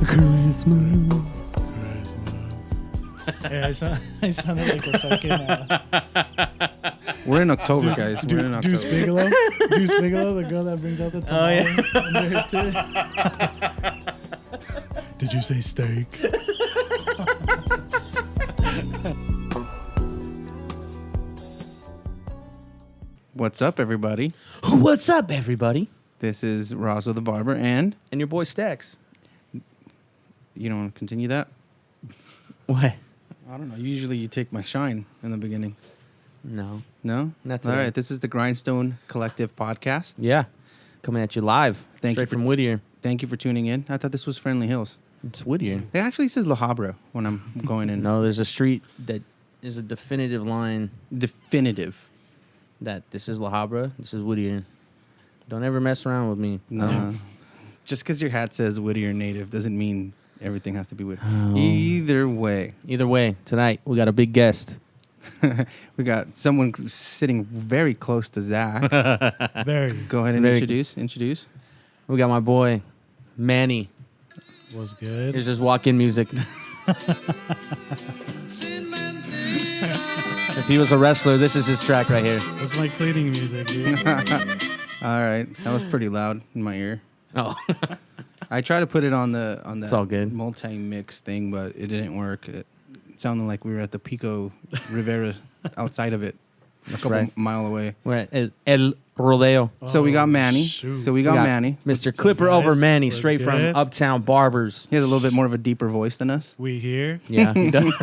Christmas. Hey, I sounded like a fucking... We're in October, guys. We're in October. Deuce Bigelow, the girl that brings out the tamale. Did you say steak? What's up, everybody? What's up, everybody? This is Roswell the Barber, and your boy Stacks. you don't want to continue that? What? I don't know. Usually you take my shine in the beginning. No. No? Not All today. right. This is the Grindstone Collective podcast. Yeah. Coming at you live. Thank you straight from Whittier. Thank you for tuning in. I thought this was Friendly Hills. It's Whittier. It actually says La Habra when I'm going in. No, there's a street that is a definitive line Definitive. that this is La Habra, this is Whittier. Don't ever mess around with me. No. Just because your hat says Whittier native doesn't mean everything has to be Whittier. Oh. Either way. Either way, tonight we got a big guest. We got someone sitting very close to Zach. Very. Go ahead and Very introduce. We got my boy, Manny. Was good. Here's his walk-in music. If he was a wrestler, this is his track right here. It's like cleaning music, dude. All right. That was pretty loud in my ear. Oh. I tried to put it on that It's all good. multi-mix thing, but it didn't work. It sounded like we were at the Pico Rivera outside of it, a couple right. mile away. We're at El Rodeo. So we got Manny. shoot. So we got Manny. Mr. Clipper over guys? Manny, What's straight from good? Uptown Barbers. He has a little bit more of a deeper voice than us. We here. Yeah, he does.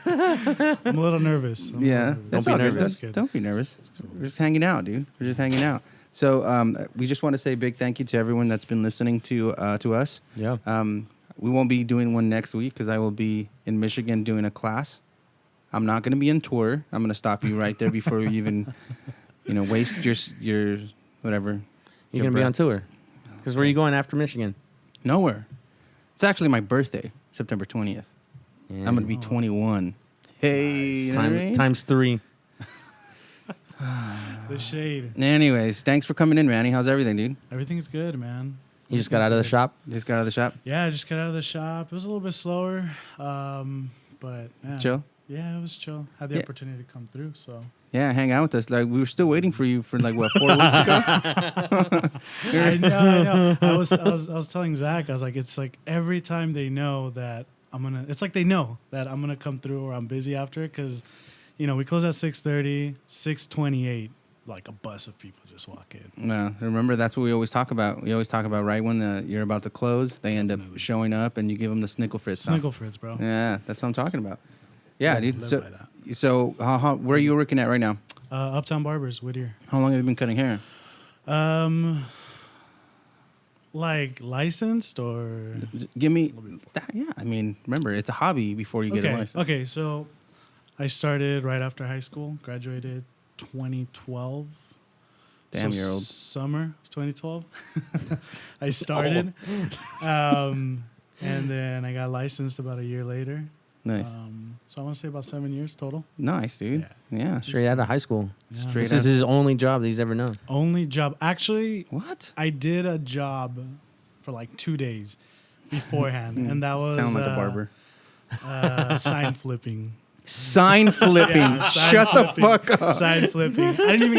I'm a little nervous. Yeah. Don't be all good. nervous. Don't be nervous. We're just hanging out, dude. We're just hanging out. So we just want to say a big thank you to everyone that's been listening to us. Yeah. We won't be doing one next week because I will be in Michigan doing a class. I'm not going to be on tour. I'm going to stop you right there before you even, waste your whatever. You're going to be on tour. Because where are you going after Michigan? Nowhere. It's actually my birthday, September 20th. Yeah. I'm going to be 21. Hey. Nice. You know what I mean? Times 3. The shade. Anyways, thanks for coming in, Manny. How's everything, dude? Everything's good, man. You just got out of the shop? Just got out of the shop? Yeah, I just got out of the shop. It was a little bit slower, but yeah. Chill? Yeah, it was chill. Had the Yeah. opportunity to come through, so. Yeah, hang out with us. Like, we were still waiting for you for 4 weeks ago? I know. I was telling Zach, I was like, it's like every time they know that it's like they know that I'm gonna come through or I'm busy after, because, we close at 6:30, 6:28, like a bus of people just walk in. No, remember, that's what we always talk about. We always talk about right when you're about to close, they end up showing up and you give them the snickle fritz. Snickle fritz, bro. Yeah, that's what I'm talking about. Yeah, dude. Live So, by that. where are you working at right now? Uptown Barbers, Whittier. How long have you been cutting hair? Like licensed or? Give me that. Yeah, I mean, remember, it's a hobby before you get a license. Okay, so I started right after high school, graduated 2012. Damn, so you're old. Summer of 2012. I started. And then I got licensed about a year later. Nice. So I want to say about 7 years total. Nice, dude. Yeah. Straight out of high school. Yeah. Straight This is his only job that he's ever known. Only job. Actually, What? I did a job for like 2 days beforehand, and that was Sound like a barber. sign flipping. Sign flipping. Yeah, sign Shut flipping. the fuck up. Sign flipping. I didn't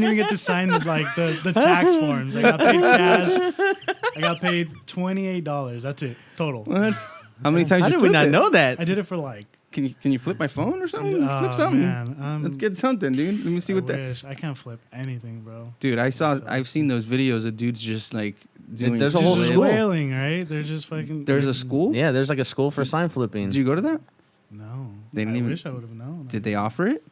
even get to sign the tax forms. I got paid cash. I got paid $28. That's it total. What? How many times How you did we flip not it? know that? I did it for like. Can you flip my phone or something? Let's flip Oh, something. man, Let's get something, dude. Let me see what that. Wish. I can't flip anything, bro. Dude, I've seen those videos of dudes just like doing. There's a Just whole flip. school. wailing, right? They're just fucking. There's a school. Yeah, there's like a school for sign flipping. Did you go to that? No. They didn't I even- wish I would have known. Did they offer it?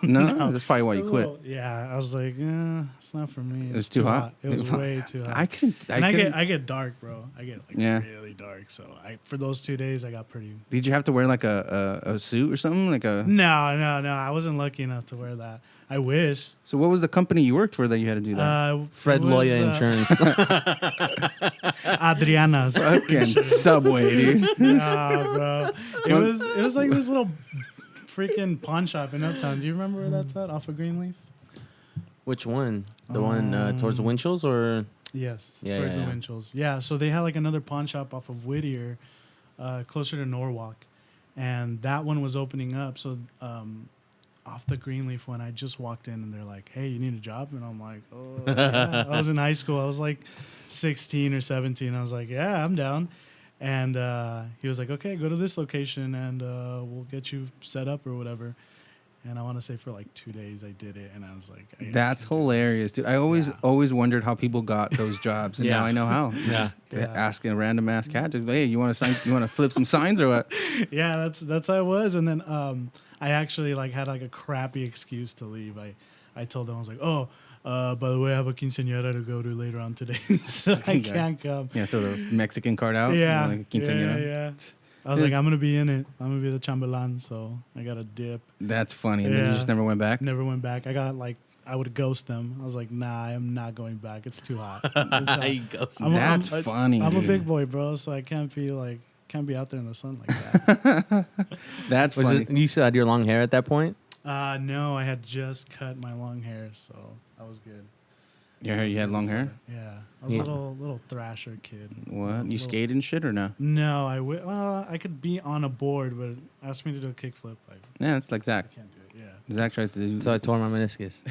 No, No. that's probably why It you was a quit. little- yeah, I was like, it's not for me. It was It's too hot? It was way too hot. I couldn't. And couldn't- I get dark, bro. I get like Yeah. really dark. So for those 2 days, I got pretty. Did you have to wear like a suit or something? Like a. No. I wasn't lucky enough to wear that. I wish. So what was the company you worked for that you had to do that? Fred it was, Loya Insurance. Adriana's. Fucking Subway, dude. Nah, bro. It was like this little freaking pawn shop in Uptown. Do you remember where that's at? Off of Greenleaf? Which one? The one towards the Winchell's or? Yes. Yeah, Birds yeah, and yeah. Winchell's. Yeah. So they had like another pawn shop off of Whittier, closer to Norwalk, and that one was opening up. So off the Greenleaf one, I just walked in and they're like, "Hey, you need a job?" And I'm like, "Oh, yeah." I was in high school. I was like 16 or 17. I was like, "Yeah, I'm down." And he was like, "Okay, go to this location and we'll get you set up or whatever." And I want to say for like 2 days I did it, and I was like, I That's can't do this. hilarious, dude. I always Yeah. always wondered how people got those jobs, and Yeah. now I know how. You Yeah. just Yeah. asking a random ass cat, just, hey, you want to sign? You want to flip some signs or what? Yeah, that's how it was. And then I actually like had like a crappy excuse to leave. I told them, I was like, "Oh, by the way, I have a quinceañera to go to later on today, so I Yeah. can't come." Yeah, throw the Mexican card out. Yeah, like a quinceañera. yeah. I was like, "I'm gonna be in it. I'm gonna be the chambelan, so I got to dip." That's funny. And then you Yeah. just never went back. Never went back. I would ghost them. I was like, "Nah, I'm not going back. It's too hot." It's hot. He goes. That's funny. I'm a dude. big boy, bro, so I can't be out there in the sun like that. That's Was funny. it, you still had your long hair at that point? No, I had just cut my long hair, so I was good. Your hair, you had long hair. Yeah, I was Yeah. a little thrasher kid. What? You Little- skate and shit or no? No, I could be on a board, but ask me to do a kickflip. I Yeah, it's like Zach. can't do it. Yeah. Zach tries to do. So I tore my meniscus.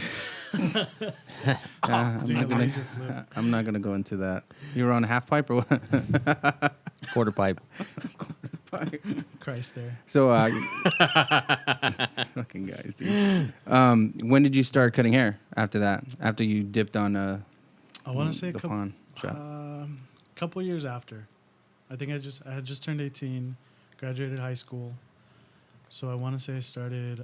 Doing a laser flip. I'm not gonna go into that. You were on a half pipe or what? Quarter pipe. Christ there. So, fucking guys, dude. When did you start cutting hair? After that, after you dipped on I want to say a the couple. pawn shop. Couple years after. I think I had just turned 18, graduated high school. So I want to say I started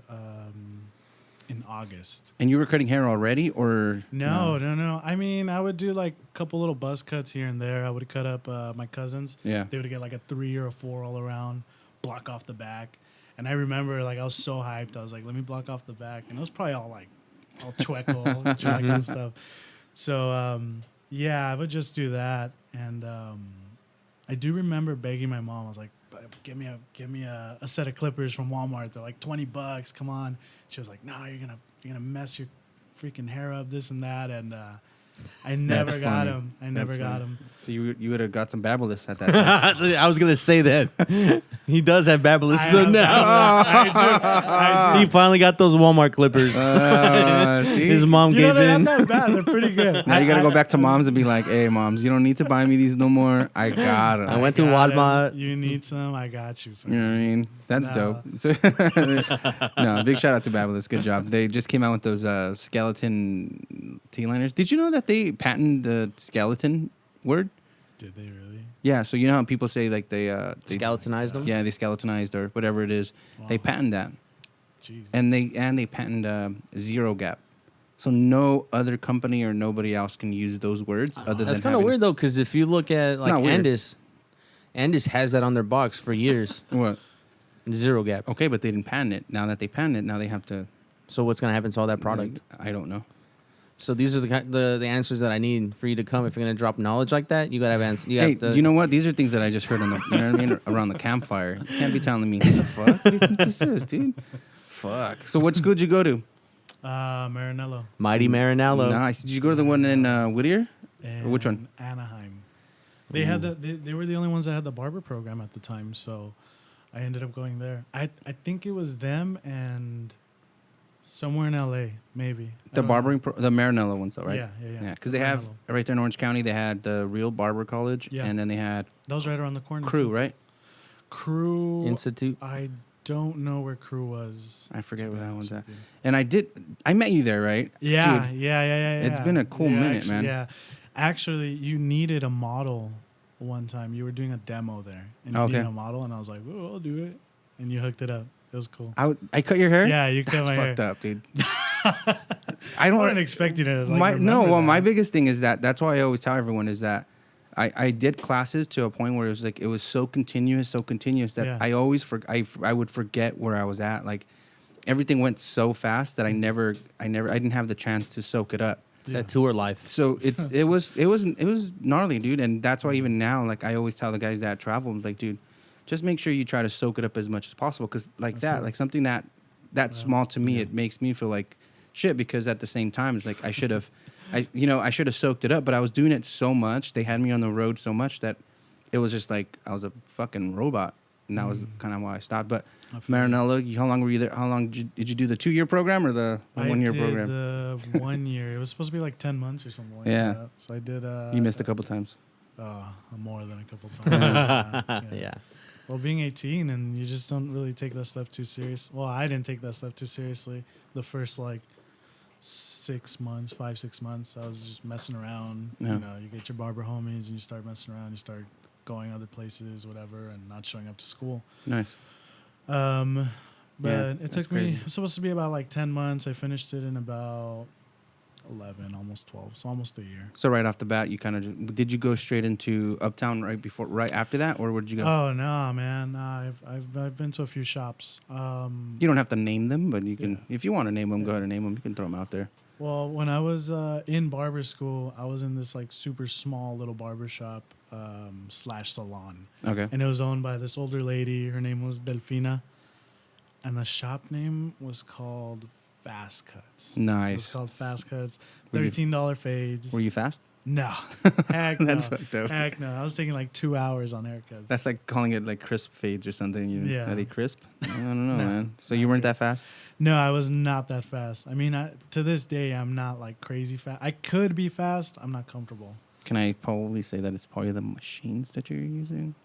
in August. And you were cutting hair already, or No. I mean, I would do like a couple little buzz cuts here and there. I would cut up my cousins. Yeah. They would get like a 3 or a 4 all around, block off the back. And I remember like I was so hyped. I was like, let me block off the back. And it was probably all chueco, tracks and stuff. So yeah, I would just do that. And I do remember begging my mom. I was like, give me a set of clippers from Walmart. They're like $20. Come on. She was like, no, you're gonna mess your freaking hair up, this and that. And I never That's got funny. him. I That's never got funny. him. So you would have got some Babyliss at that time. I was gonna say that. He does have Babyliss I though have now. I do. He finally got those Walmart clippers. See? His mom You know, gave they're in. not that bad. They're pretty good. Now you gotta go back to moms and be like, "Hey, moms, you don't need to buy me these no more. I got them." I went to Got 'em. Walmart. You need some? I got you. You know what I mean? That's No. dope. So, no, big shout out to Babyliss. Good job. They just came out with those skeleton T-liners. Did you know that they patented the skeleton word? Did they really? Yeah. So you know how people say like they Skeletonized them. yeah, they skeletonized or whatever it is. They Wow. patent that, Jeez. and they patent zero gap. So no other company or nobody else can use those words other than That's kind of having- weird though, because if you look at like not weird. Andis has that on their box for years. What? Zero gap. Okay, but they didn't patent it. Now that they patent it, now they have to. So what's gonna happen to all that product? I don't know. So these are the answers that I need for you to come. If you're gonna drop knowledge like that, you gotta have answers. You Hey, have to, you know what? These are things that I just heard on the, you know what I mean, around the campfire. You can't be telling me what the fuck. What do you think this is, dude? Fuck. So what school did you go to? Marinello. Mighty Marinello. Nice. Did you go to the one in Whittier? And which one? Anaheim. They had they were the only ones that had the Barber program at the time, so I ended up going there. I think it was them and somewhere in LA, maybe. I The don't know. barbering, the Marinello ones, though, right? Yeah. Yeah, because they have Marinello. right there in Orange County. They had the real Barber College, Yeah. and then they had That was right around the corner. Crew, too. right? Crew. Institute. I don't know where Crew was. I forget to where be that honest one's at. with you. And I met you there, right? Yeah, Dude, yeah. it's been a cool minute, man. Yeah, actually, you needed a model one time. You were doing a demo there, and you Okay. needed a model, and I was like, "Oh, I'll do it," and you hooked it up. It was cool. I cut your hair? Yeah, you cut That's my fucked hair. up, dude. I I don't wasn't expecting it. my biggest thing is that's why I always tell everyone is that I did classes to a point where it was like it was so continuous that Yeah. I always I would forget where I was at. Like everything went so fast that I didn't have the chance to soak it up. It's that tour life. So it was gnarly, dude, and that's why even now, like I always tell the guys that travel, I'm like, dude, just make sure you try to soak it up as much as possible, because like something that small to me, it makes me feel like shit, because at the same time, it's like I should have I should have soaked it up, but I was doing it so much. They had me on the road so much that it was just like I was a fucking robot, and that was kind of why I stopped. But Marinello, how long were you there? How long did you do the 2-year program or the 1-year program? The 1 year. It was supposed to be like 10 months or something like Yeah. that. So I did. You missed a couple times. More than a couple times. Yeah. Well, being 18 and you just don't really take that stuff too serious. Well, I didn't take that stuff too seriously. The first like 6 months, 5-6 months, I was just messing around. Yeah. You know, you get your barber homies and you start messing around. You start going other places, whatever, and not showing up to school. Nice. But Yeah, it that's took crazy. me. It was supposed to be about like 10 months. I finished it in about 11, almost 12, so almost a year. So right off the bat, you kind of did you go straight into Uptown right after that, or where did you go? Oh no, man! I've been to a few shops. You don't have to name them, but you can if you want to name them. Go ahead and name them. You can throw them out there. Well, when I was in barber school, I was in this like super small little barber shop / salon, Okay. and it was owned by this older lady. Her name was Delfina, and the shop name was called Fast Cuts. It was Nice. called Fast Cuts. Were you- $13 fades. Were you fast? No, heck no. That's fucked up. Heck no. I was taking like 2 hours on haircuts. That's like calling it like crisp fades or something. Yeah. Are they crisp? I don't know, No, man. So not you weren't really. that fast? No, I was not that fast. I mean, to this day, I'm not like crazy fast. I could be fast. I'm not comfortable. Can I probably say that it's probably the machines that you're using?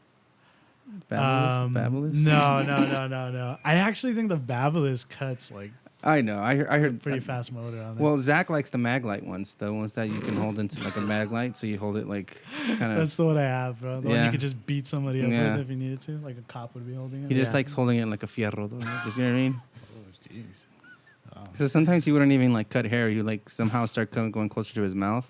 Babulous? No. I actually think the Babylus cuts like I know. I heard pretty fast motor on there. Well, Zach likes the Maglite ones, the ones that you can hold into like a Maglite, so you hold it like kind of. That's the one I have, bro. The one Yeah. you could just beat somebody up Yeah. with if you needed to, like a cop would be holding it. He just Yeah. likes holding it like a fierro, though. Just, you know what I mean? Oh, jeez. So sometimes he wouldn't even like cut hair. He would like somehow start going closer to his mouth.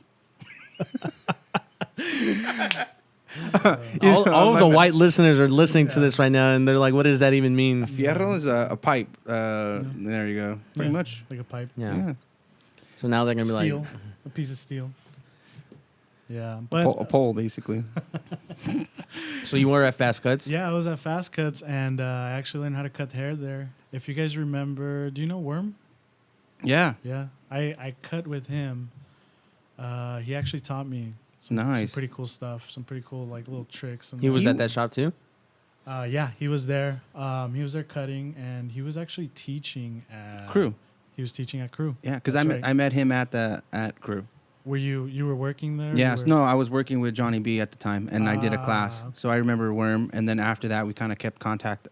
All of the white listeners are listening to this right now, and they're like, "What does that even mean?" Fierro is a pipe. There you go. Pretty Yeah, much. like a pipe. Yeah. So now they're gonna be Steel, like, a piece of steel. Yeah, A but a pole, basically. "So you were at Fast Cuts?" yeah, I was at Fast Cuts, and I actually learned how to cut hair there. If you guys remember, do you know Worm? Yeah. Yeah, I cut with him. He actually taught me some Nice. pretty cool stuff, some pretty cool like little tricks. And He was at that shop too. Yeah, he was there. He was there cutting, and he was actually teaching at Crew. He was teaching at Crew. Yeah, because That's I met right. I met him at Crew. Were you were working there? Yes. You were- No, I was working with Johnny B at the time, and I did a class. okay. So I remember Worm, and then after that, we kind of kept contact.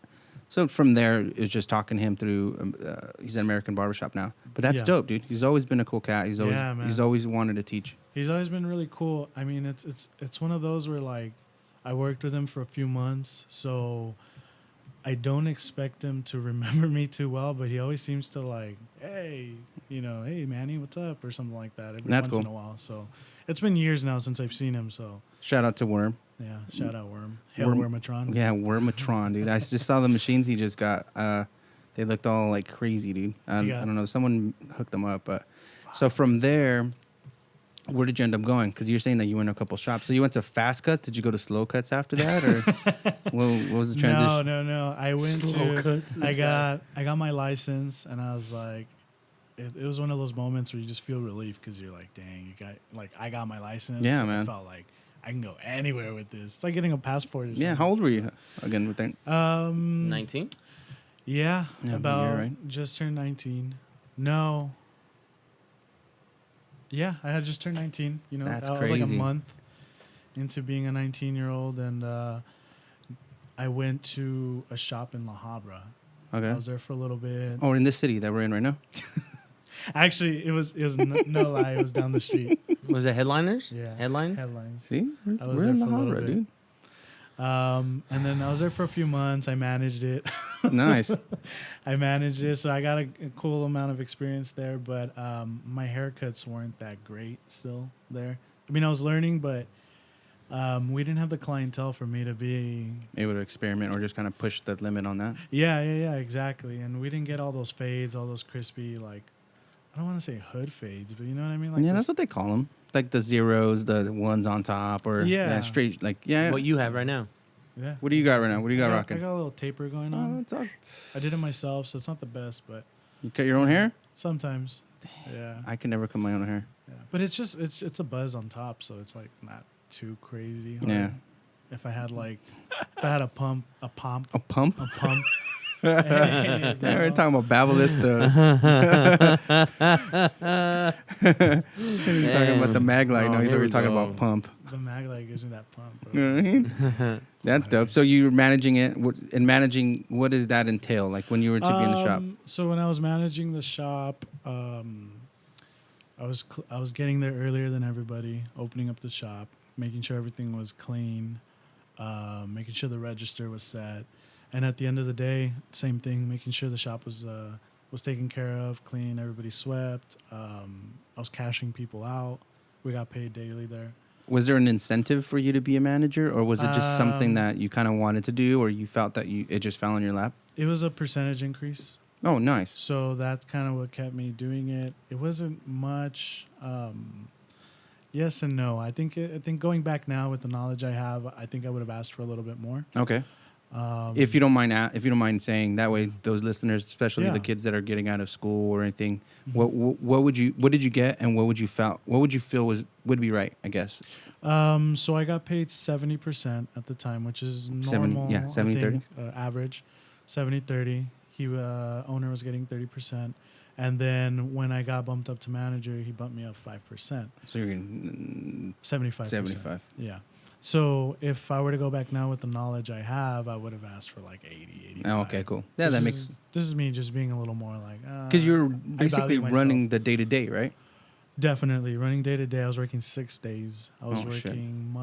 So from there, it was just talking to him through. He's an American barbershop now, but that's Yeah. dope, dude. He's always been a cool cat. He's always Yeah, man. he's always wanted to teach. He's always been really cool. I mean, it's one of those where like I worked with him for a few months, so I don't expect him to remember me too well, but he always seems to like, hey, hey Manny, what's up, or something like that every That's once cool. in a while. So it's been years now since I've seen him. So Shout out to Worm. yeah, shout out Worm, hail Worm- Wormatron. Yeah, Wormatron, dude. I just saw the machines he just got. They looked all like crazy, dude. I got- don't know. Someone hooked them up, but so from there, where did you end up going? Because you're saying that you went to a couple shops. So you went to Fast Cuts. Did you go to Slow Cuts after that, or what was the transition? No. I went Slow to. cuts, this I guy. got my license, and I was like, it was one of those moments where you just feel relief because you're like, dang, I got my license. Yeah, and man. I felt like I can go anywhere with this. It's like getting a passport. Or something. Yeah, how old were you again with that? 19. Yeah, Yeah, about you're right. just turned 19. No. Yeah, I had just turned 19. That's I was like a crazy. month into being a 19-year-old, and I went to a shop in La Habra. I Okay. was there for a little bit. Oh, in this city that we're in right now. Actually, it was no lie. It was down the street. Was it Headliners? Yeah. Headline. Headlines. See, I was we're there in La for a little Habra, bit. dude. And then I was there for a few months. I managed it. Nice. I managed it, so I got a cool amount of experience there. But my haircuts weren't that great still there. I mean, I was learning, but we didn't have the clientele for me to be. Able to experiment or just kind of push the limit on that. Yeah, exactly. And we didn't get all those fades, all those crispy, like, I don't want to say hood fades, but you know what I mean? Like Yeah, those- that's what they call them. Like the zeros, the ones on top, or Yeah. straight. Like yeah. What you have right now? yeah. What do you got right now? What do you got I rocking? got a little taper going Oh, on. it's all, I did it myself, so it's not the best, but you cut your own hair? sometimes. Yeah. I can never cut my own hair. Yeah. But it's just it's a buzz on top, so it's like not too crazy hard. Yeah. If I had a pump. A pump? A pump. Hey, Yeah, we're bro. talking about Babalist. He's talking about the mag light. Oh, No, he's here already we talking go. about pump. The mag light gives me that pump, bro. You know what I mean? That's dope. So you're managing it. And managing, what does that entail? Like when you were to be in the shop? So when I was managing the shop, I was getting there earlier than everybody, opening up the shop, making sure everything was clean, making sure the register was set, and at the end of the day, same thing, making sure the shop was taken care of, clean, everybody swept. I was cashing people out. We got paid daily there. Was there an incentive for you to be a manager, or was it just something that you kind of wanted to do, or you felt that it just fell in your lap? It was a percentage increase. Oh, nice. So that's kind of what kept me doing it. It wasn't much. Yes and no. I think going back now with the knowledge I have, I think I would have asked for a little bit more. Okay. If you don't mind saying that way, those listeners, especially the kids that are getting out of school or anything, what did you get, and what would you feel would be right? I guess. So I got paid 70% at the time, which is normal. 70-30? Average, 70-30. Owner was getting 30%. And then when I got bumped up to manager, he bumped me up 5%. So you're getting 75%. 75. Yeah. So if I were to go back now with the knowledge I have, I would have asked for like 80, 85. Oh, okay, cool. Yeah, This is me just being a little more like... Because you're basically running the day-to-day, right? Definitely. Running day-to-day. I was working 6 days. I was working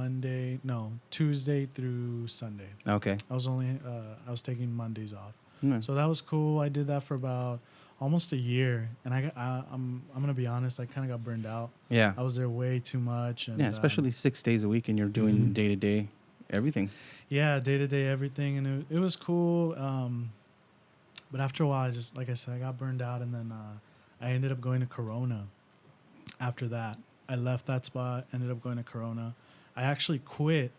Tuesday through Sunday. Okay. I was taking Mondays off. Nice. So that was cool. I did that for about almost a year, and I'm gonna be honest, I kind of got burned out. Yeah. I was there way too much. And, Yeah, especially 6 days a week, and you're doing day-to-day everything. Yeah, day-to-day everything, and it was cool. But after a while, like I said, I got burned out, and then I ended up going to Corona. After that, I left that spot, ended up going to Corona. I actually quit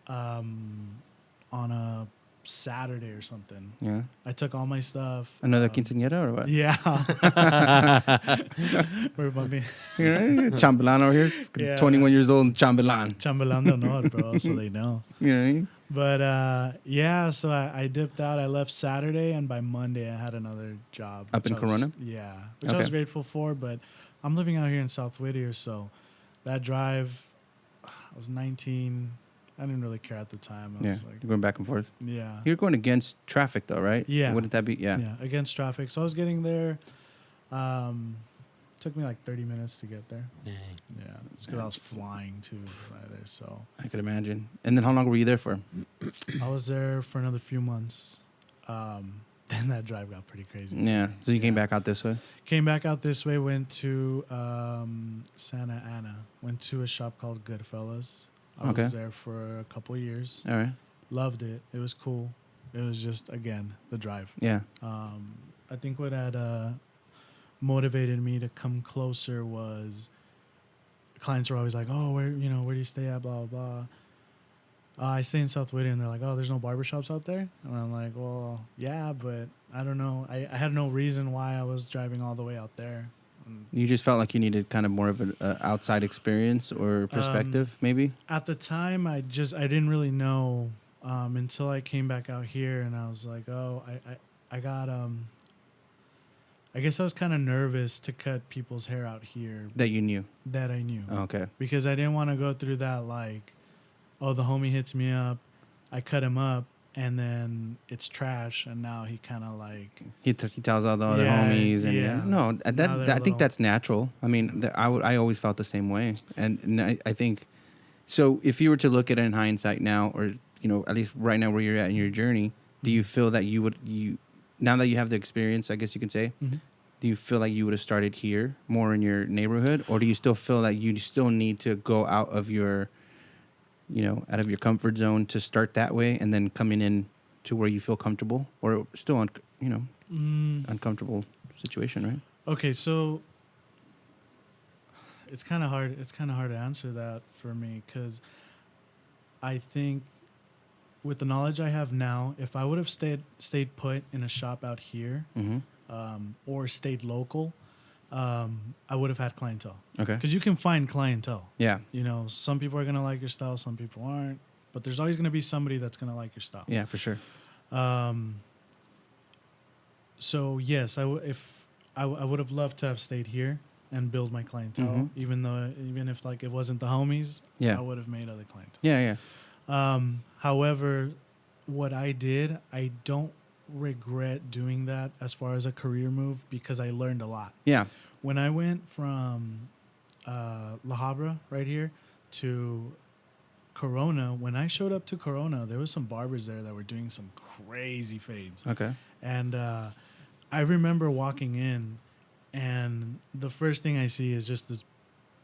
on a Saturday or something. Yeah. I took all my stuff. Another quinceañera or what? Yeah. We're bumping. Chambelán over here. Yeah. 21 years old and chambelán. Chambelán de honor, bro, so they know. You know what I mean? But yeah, so I dipped out. I left Saturday, and by Monday I had another job. Up in Corona? Yeah, which I was grateful for, but I'm living out here in South Whittier, so that drive, I was 19. I didn't really care at the time. I was like, you're going back and forth. Yeah. You're going against traffic, though, right? Yeah. Wouldn't that be? Yeah. Yeah, against traffic. So I was getting there. Took me like 30 minutes to get there. Dang. Yeah, it's because I was flying too right there. So I could imagine. And then how long were you there for? I was there for another few months. Then that drive got pretty crazy. Yeah. So you came back out this way? Came back out this way, went to Santa Ana, went to a shop called Goodfellas. I was there for a couple of years. All right. Loved it. It was cool. It was just, again, the drive. Yeah. I think what had motivated me to come closer was clients were always like, oh, where do you stay at, blah, blah, blah. I stay in South Whittier, and they're like, oh, there's no barbershops out there? And I'm like, well, yeah, but I don't know. I had no reason why I was driving all the way out there. You just felt like you needed kind of more of an outside experience or perspective, maybe? At the time, I didn't really know until I came back out here, and I was like, oh, I got, I guess I was kind of nervous to cut people's hair out here. That you knew? That I knew. Oh, okay. Because I didn't want to go through that, like, oh, the homie hits me up, I cut him up, and then it's trash, and now he kind of like... He tells all the other homies. And no, I think that's natural. I mean, I always felt the same way. And I think... So if you were to look at it in hindsight now, or, at least right now where you're at in your journey, do you feel that now that you have the experience, I guess you can say, do you feel like you would have started here more in your neighborhood? Or do you still feel like you still need to go out of your... out of your comfort zone to start that way, and then coming in to where you feel comfortable, or still uncomfortable situation, right? Okay, so it's kind of hard. It's kind of hard to answer that for me, because I think with the knowledge I have now, if I would have stayed put in a shop out here, or stayed local, I would have had clientele. Okay. Because you can find clientele. Yeah. You know, some people are gonna like your style, some people aren't. But there's always gonna be somebody that's gonna like your style. Yeah, for sure. So yes, I would have loved to have stayed here and build my clientele, even if like it wasn't the homies. Yeah. I would have made other clientele. Yeah. However, what I did, I don't regret doing that as far as a career move because I learned a lot. Yeah. When I went from La Habra right here to Corona, when I showed up to Corona, there was some barbers there that were doing some crazy fades. Okay. And I remember walking in, and the first thing I see is just this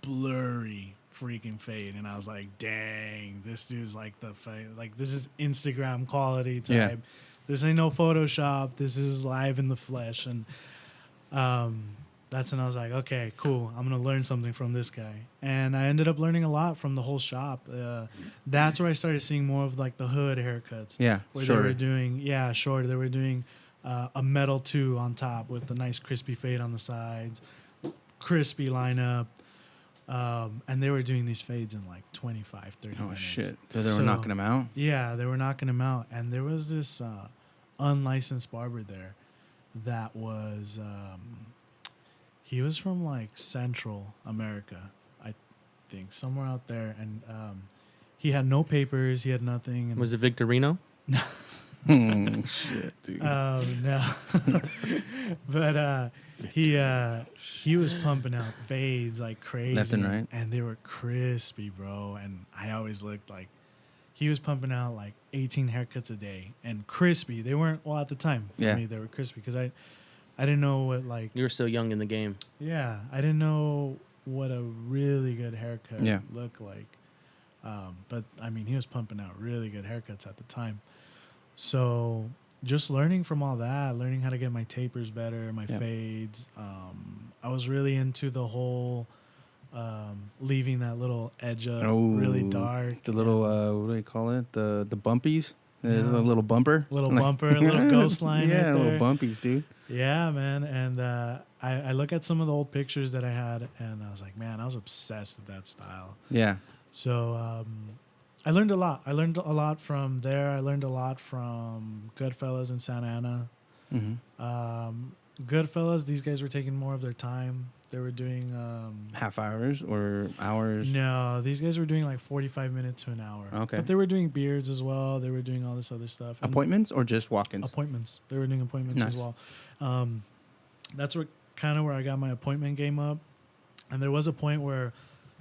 blurry freaking fade, and I was like, "Dang, this dude's like the fade. Like this is Instagram quality type. Yeah. This ain't no Photoshop. This is live in the flesh." And that's when I was like, "Okay, cool. I'm gonna learn something from this guy." And I ended up learning a lot from the whole shop. That's where I started seeing more of like the hood haircuts. Yeah. Where Shorter. they were doing, short. They were doing a metal 2 on top with a nice crispy fade on the sides, crispy lineup. And they were doing these fades in like 25, 30 Oh, minutes. shit. So they were knocking them out? Yeah, they were knocking them out. And there was this unlicensed barber there that was, he was from like Central America, I think, somewhere out there. And he had no papers. He had nothing. And Was it Victorino? Shit, dude. no. But he was pumping out fades like crazy. Left and right. And they were crispy, bro. And I always looked like he was pumping out like 18 haircuts a day and crispy. They weren't, well, at the time for me, they were crispy because I didn't know what like. You were still young in the game. Yeah. I didn't know what a really good haircut looked like. But I mean, he was pumping out really good haircuts at the time. So just learning from all that, learning how to get my tapers better, my fades. I was really into the whole leaving that little edge up really dark. The little, what do they call it? The bumpies? There's a little bumper. Little bumper, a little ghost line. Yeah, right little there. bumpies, dude. Yeah, man. And I look at some of the old pictures that I had, and I was like, man, I was obsessed with that style. Yeah. So I learned a lot. I learned a lot from there. I learned a lot from Goodfellas in Santa Ana. Goodfellas, these guys were taking more of their time. They were doing Half hours or hours? no, these guys were doing like 45 minutes to an hour. Okay. But they were doing beards as well. They were doing all this other stuff. And Appointments or just walk-ins? appointments. They were doing appointments as well. That's where I got my appointment game up. And there was a point where,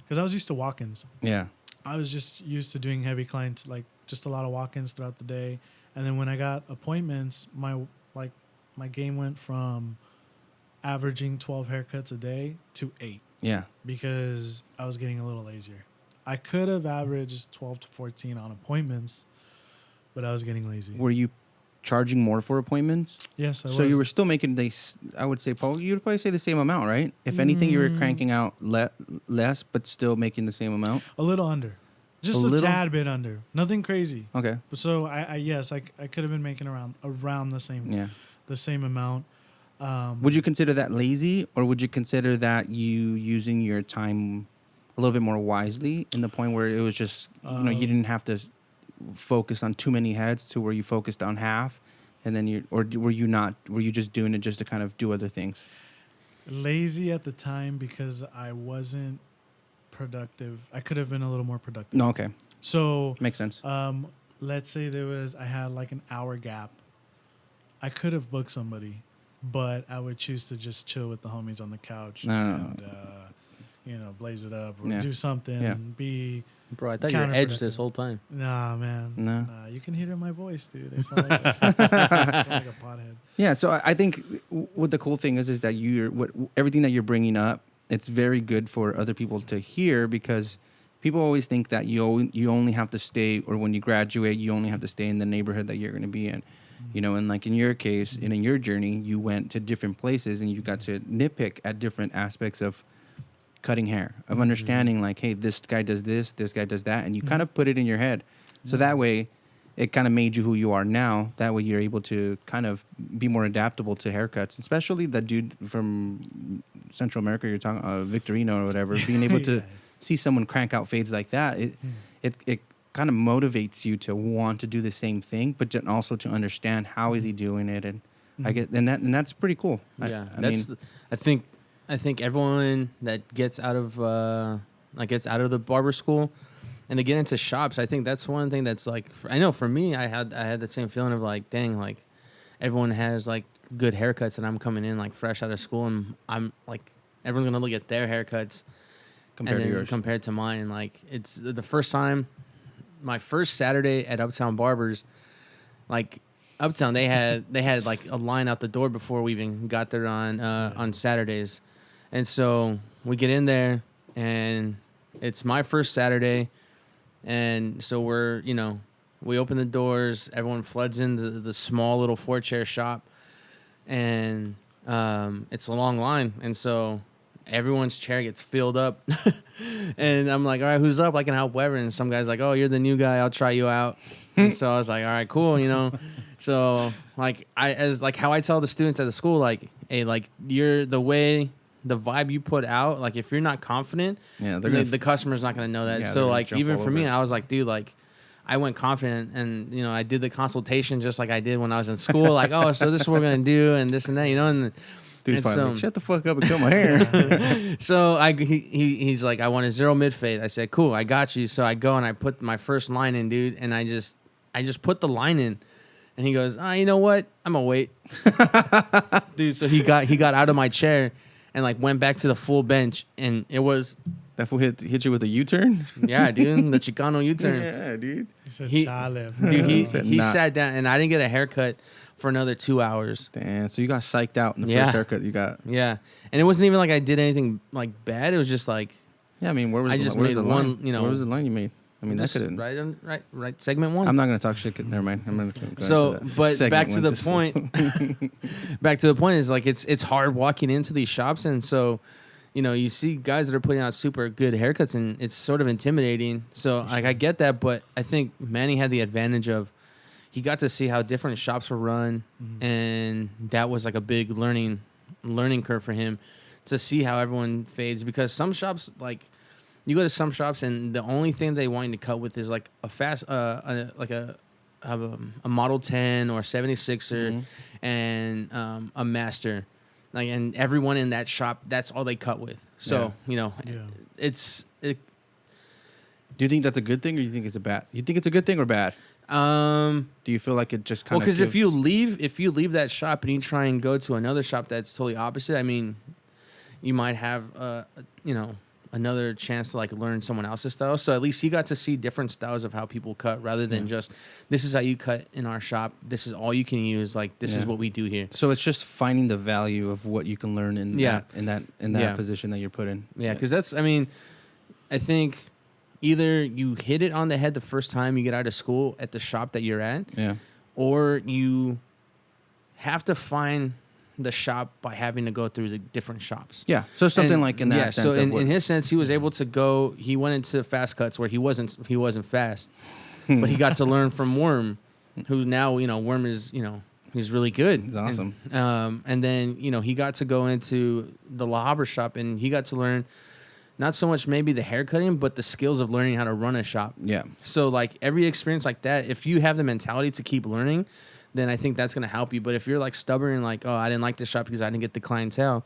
because I was used to walk-ins. Yeah. I was just used to doing heavy clients, like just a lot of walk-ins throughout the day. And then when I got appointments, my game went from averaging 12 haircuts a day to 8 Yeah. because I was getting a little lazier. I could have averaged 12 to 14 on appointments, but I was getting lazy. Were you charging more for appointments? Yes, I was. So you were still making I would say, Paul, you'd probably say the same amount, right? If anything, you were cranking out less, but still making the same amount? a little under. Just a tad bit under. Nothing crazy. Okay. So I could have been making around the same amount. Would you consider that lazy, or would you consider that you using your time a little bit more wisely in the point where it was just, you didn't have to focus on too many heads to where you focused on half, and then were you just doing it just to kind of do other things? Lazy at the time because I wasn't productive. I could have been a little more productive. No, okay. So Makes sense. let's say I had like an hour gap. I could have booked somebody, but I would choose to just chill with the homies on the couch and blaze it up or do something and be. Bro, I thought you were edged this whole time. Nah, man. No. Nah, you can hear it in my voice, dude. I sound like, I sound like a pothead. Yeah, so I think what the cool thing is that everything that you're bringing up, it's very good for other people to hear, because people always think that you only have to stay, or when you graduate, you only have to stay in the neighborhood that you're going to be in. And like in your case, and in your journey, you went to different places and you got to nitpick at different aspects of cutting hair, of understanding like, hey, this guy does this guy does that, and you kind of put it in your head. So that way, it kind of made you who you are now. That way you're able to kind of be more adaptable to haircuts, especially that dude from Central America you're talking, Victorino or whatever, being able to Yeah. see someone crank out fades like that. It kind of motivates you to want to do the same thing, but then also to understand how is he doing it. And I get, and that's pretty cool. Yeah, I mean, I think everyone that gets out of the barber school and to get into shops, I think that's one thing that's like, I know for me, I had that same feeling of like, dang, like everyone has like good haircuts and I'm coming in like fresh out of school and I'm like, everyone's gonna look at their haircuts compared to mine. And like, it's the first time, my first Saturday at Uptown Barbers, like Uptown, they had like a line out the door before we even got there on Saturdays, and so we get in there and it's my first Saturday, and so we open the doors, everyone floods into the small little 4-chair shop, and it's a long line, and so everyone's chair gets filled up, and I'm like, all right, who's up? I can help whoever, and some guy's like, oh, you're the new guy, I'll try you out, and so I was like, all right, cool, So like how I tell the students at the school, like, hey, like you're the vibe you put out, like if you're not confident, the customer's not gonna know that. Yeah, so like even for me, it. I was like, dude, like I went confident, and I did the consultation just like I did when I was in school, like, oh, so this is what we're gonna do and this and that, and dude's probably like, shut the fuck up and cut my hair. So he's like, I want a 0 mid fade. I said, cool, I got you. So I go and I put my first line in, dude, and I just put the line in. And he goes, you know what? I'm gonna wait, dude. So he got out of my chair and like went back to the full bench, and it was that fool hit you with a U-turn. Yeah, dude, the Chicano U-turn. Yeah, dude. He said, dude, he sat down, and I didn't get a haircut for another 2 hours. Damn. So you got psyched out in the first haircut you got. Yeah, and it wasn't even like I did anything like bad. It was just like, yeah, I mean, where was I just made the one, line? Where was the line you made? I mean, that could right. Segment 1. I'm not gonna talk shit. Never mind. I'm gonna go so, into that. but Segment back to one, the this point. Back to the point is like it's hard walking into these shops, and so you see guys that are putting out super good haircuts, and it's sort of intimidating. So like I get that, but I think Manny had the advantage of he got to see how different shops were run, and that was like a big learning curve for him to see how everyone fades, because some shops, like you go to some shops and the only thing they want you to cut with is like a fast a Model 10 or 76er and a Master, like, and everyone in that shop, that's all they cut with. So it's. Do you think that's a good thing, or do you think it's a bad? You think it's a good thing or bad? Do you feel like it just kind of? Well, because if you leave that shop and you try and go to another shop that's totally opposite, I mean, you might have another chance to like learn someone else's style. So at least he got to see different styles of how people cut, rather than just, this is how you cut in our shop, this is all you can use, like this is what we do here. So it's just finding the value of what you can learn in that position that you're put in. Yeah, because that's, I mean, I think either you hit it on the head the first time you get out of school at the shop that you're at, or you have to find the shop by having to go through the different shops. Yeah. So something like in that sense. So in his sense, he was able to go, he went into fast cuts where he wasn't fast, but he got to learn from Worm, who now, Worm is, he's really good. He's awesome. And then, he got to go into the La Habra shop, and he got to learn not so much maybe the haircutting, but the skills of learning how to run a shop. Yeah. So like every experience like that, if you have the mentality to keep learning, then I think that's going to help you. But if you're like stubborn and like, oh, I didn't like this shop because I didn't get the clientele,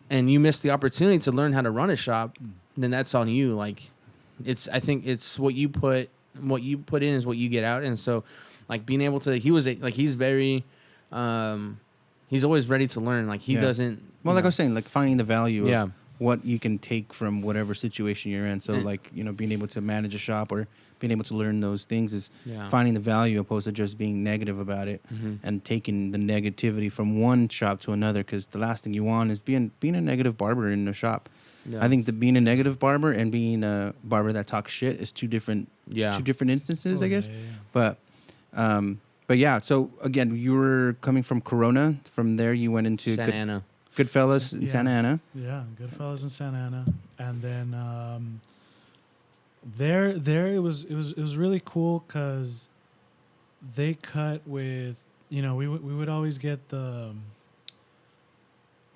and you missed the opportunity to learn how to run a shop, then that's on you. Like, I think it's what you put in is what you get out. And so, like, being able to, he's very, he's always ready to learn. Like, he doesn't. Well, like I was saying, like finding the value of what you can take from whatever situation you're in. So, like, being able to manage a shop or being able to learn those things is finding the value opposed to just being negative about it and taking the negativity from one shop to another, because the last thing you want is being a negative barber in a shop. Yeah. I think that being a negative barber and being a barber that talks shit is two different instances, I guess. But yeah, so again, you were coming from Corona. From there, you went into Santa Ana. Goodfellas in Santa Ana. Yeah, Goodfellas in Santa Ana, and then there it was really cool because they cut with, you know, we would always get the,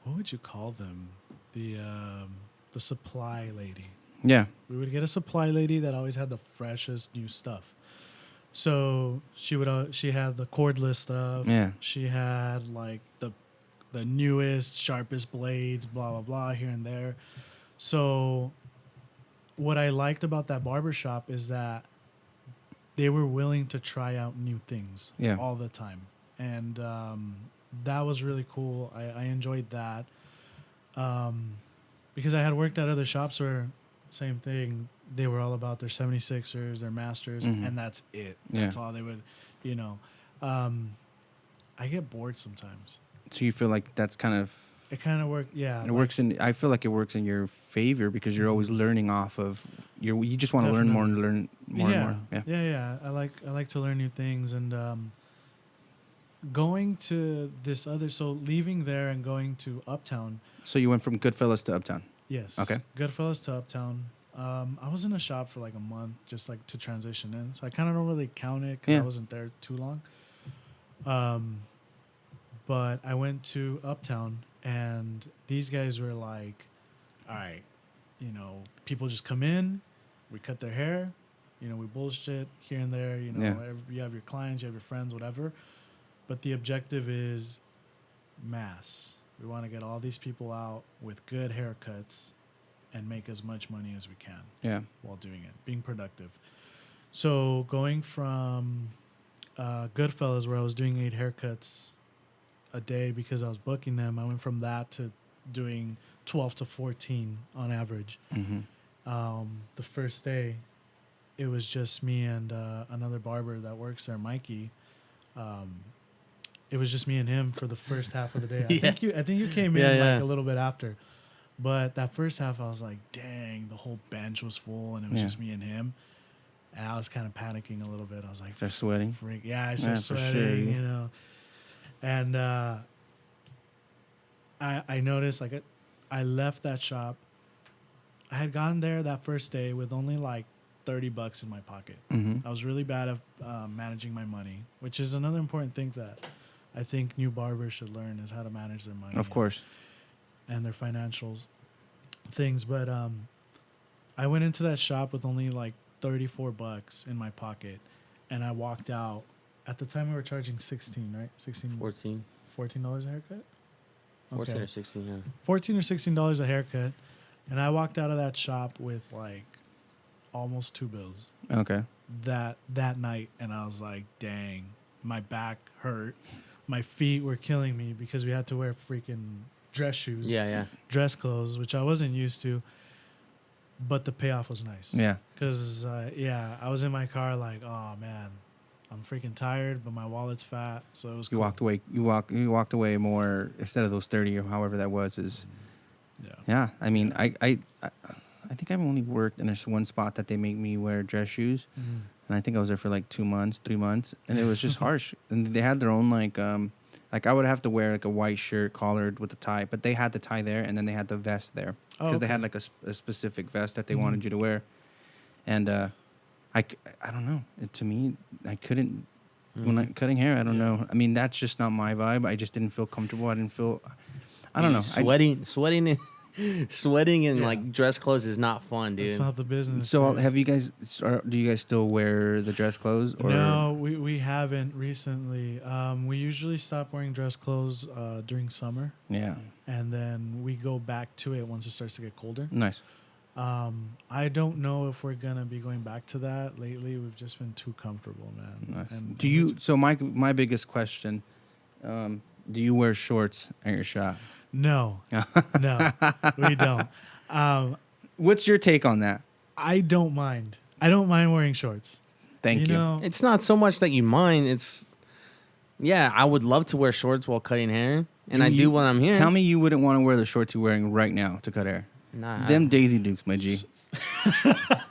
what would you call them? The supply lady. Yeah. We would get a supply lady that always had the freshest new stuff. So she had the cordless stuff. Yeah. She had like the newest, sharpest blades, blah blah blah here and there. So what I liked about that barber shop is that they were willing to try out new things all the time. And that was really cool. I enjoyed that. Because I had worked at other shops where same thing, they were all about their 76ers, their Masters, and that's it. That's all they would, you know. I get bored sometimes. So you feel like that's kind of... It kind of works, yeah. It works in... I feel like it works in your favor because you're always learning off of... You just want to learn more and learn more and more. Yeah. I like to learn new things. And going to this other... So leaving there and going to Uptown... So you went from Goodfellas to Uptown? Yes. Okay. Goodfellas to Uptown. I was in a shop for like a month, just like to transition in. So I kind of don't really count it because I wasn't there too long. But I went to Uptown, and these guys were like, all right, you know, people just come in, we cut their hair, you know, we bullshit here and there, you know, you have your clients, you have your friends, whatever. But the objective is mass. We want to get all these people out with good haircuts and make as much money as we can while doing it, being productive. So going from Goodfellas, where I was doing 8 haircuts a day because I was booking them, I went from that to doing 12 to 14 on average. The first day, it was just me and another barber that works there, Mikey. It was just me and him for the first half of the day. I think you came in like a little bit after. But that first half, I was like, dang, the whole bench was full, and it was just me and him. And I was kind of panicking a little bit. I was like, start sweating? I started sweating, sure, you know. And I noticed, like, I left that shop. I had gone there that first day with only like $30 in my pocket. I was really bad at managing my money, which is another important thing that I think new barbers should learn, is how to manage their money. Of course. And their financials things. But I went into that shop with only like $34 in my pocket, and I walked out. At the time, we were charging 16, right? 16, $14 a haircut. 14 or 16, yeah. $14 or $16 a haircut, and I walked out of that shop with like almost 2 bills. Okay. That night, and I was like, dang, my back hurt, my feet were killing me because we had to wear freaking dress shoes, dress clothes, which I wasn't used to, but the payoff was nice. Yeah, because I was in my car like, oh man, I'm freaking tired, but my wallet's fat, so it was. You walked away. You walked away more instead of those 30 or however that was. Yeah. I mean, I think I've only worked in this one spot that they make me wear dress shoes, and I think I was there for like 2 months, 3 months, and it was just harsh. And they had their own like I would have to wear like a white shirt collared with a tie, but they had the tie there, and then they had the vest there because they had like a specific vest that they wanted you to wear, and I don't know. To me, I couldn't when I cutting hair. I don't know. I mean, that's just not my vibe. I just didn't feel comfortable. I didn't feel. I don't know. Sweating in like dress clothes is not fun, dude. It's not the business. So have you guys? Do you guys still wear the dress clothes? Or? No, we haven't recently. We usually stop wearing dress clothes during summer. Yeah. And then we go back to it once it starts to get colder. Nice. I don't know if we're gonna be going back to that. Lately, we've just been too comfortable, man. Nice. Do you? So my biggest question: do you wear shorts at your shop? No, we don't. What's your take on that? I don't mind. I don't mind wearing shorts. Thank you. Know, it's not so much that you mind. It's, I would love to wear shorts while cutting hair, and I do when I'm here. Tell me you wouldn't want to wear the shorts you're wearing right now to cut hair. Nah. Them Daisy Dukes, my G.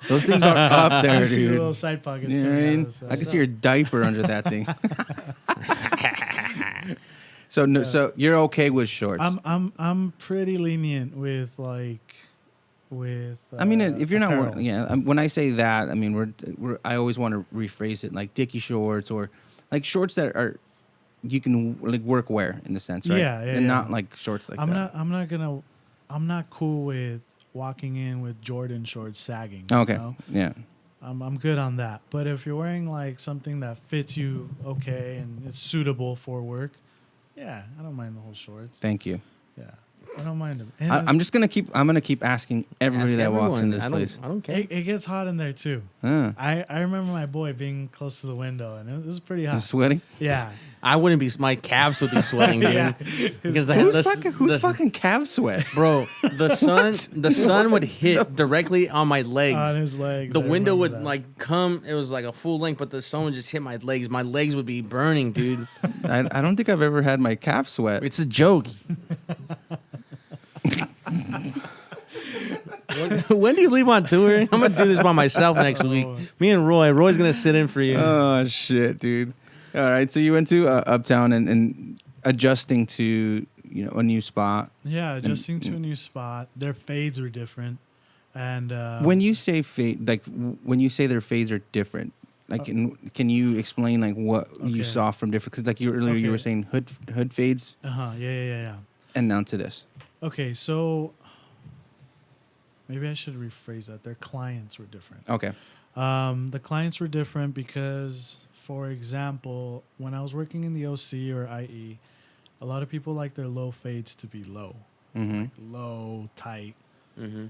Those things are up there, dude. See little side pockets. You know what I mean? I can see your diaper under that thing. So you're okay with shorts? I'm pretty lenient with I mean, if you're not wearing, when I say that, I mean I always want to rephrase it like dicky shorts or like shorts that are you can like work wear in the sense, right? Yeah, yeah, and yeah. not like shorts like that. I'm not cool with walking in with Jordan shorts sagging. Okay. You know? Yeah. I'm good on that. But if you're wearing like something that fits you okay and it's suitable for work, yeah, I don't mind the whole shorts. Thank you. Yeah, I don't mind them. And I'm gonna keep asking everybody Ask that walks in everyone. this place. I don't care. it gets hot in there too. I remember my boy being close to the window and it was pretty You hot. sweating? Yeah. I wouldn't be. My calves would be sweating, dude. Yeah. Because Who's fucking calf sweat? bro? The sun would hit directly on my legs. On his legs. The I window remember would that. like come. It was like a full length, but the sun would just hit my legs. My legs would be burning, dude. I don't think I've ever had my calf sweat. It's a joke. When do you leave on tour? I'm gonna do this by myself next week. Me and Roy. Roy's gonna sit in for you. Oh shit, dude. All right, so you went to Uptown and adjusting to a new spot. Yeah, adjusting to a new spot. Their fades were different. And When you say fade, like when you say their fades are different, like can you explain like what you Okay. saw from different? Because like earlier you Okay. were saying hood fades, yeah. and now to this. Okay, so maybe I should rephrase that. Their clients were different. Okay. The clients were different because, for example, when I was working in the OC or IE, a lot of people like their low fades to be low, Mm-hmm. low, tight. Mm-hmm.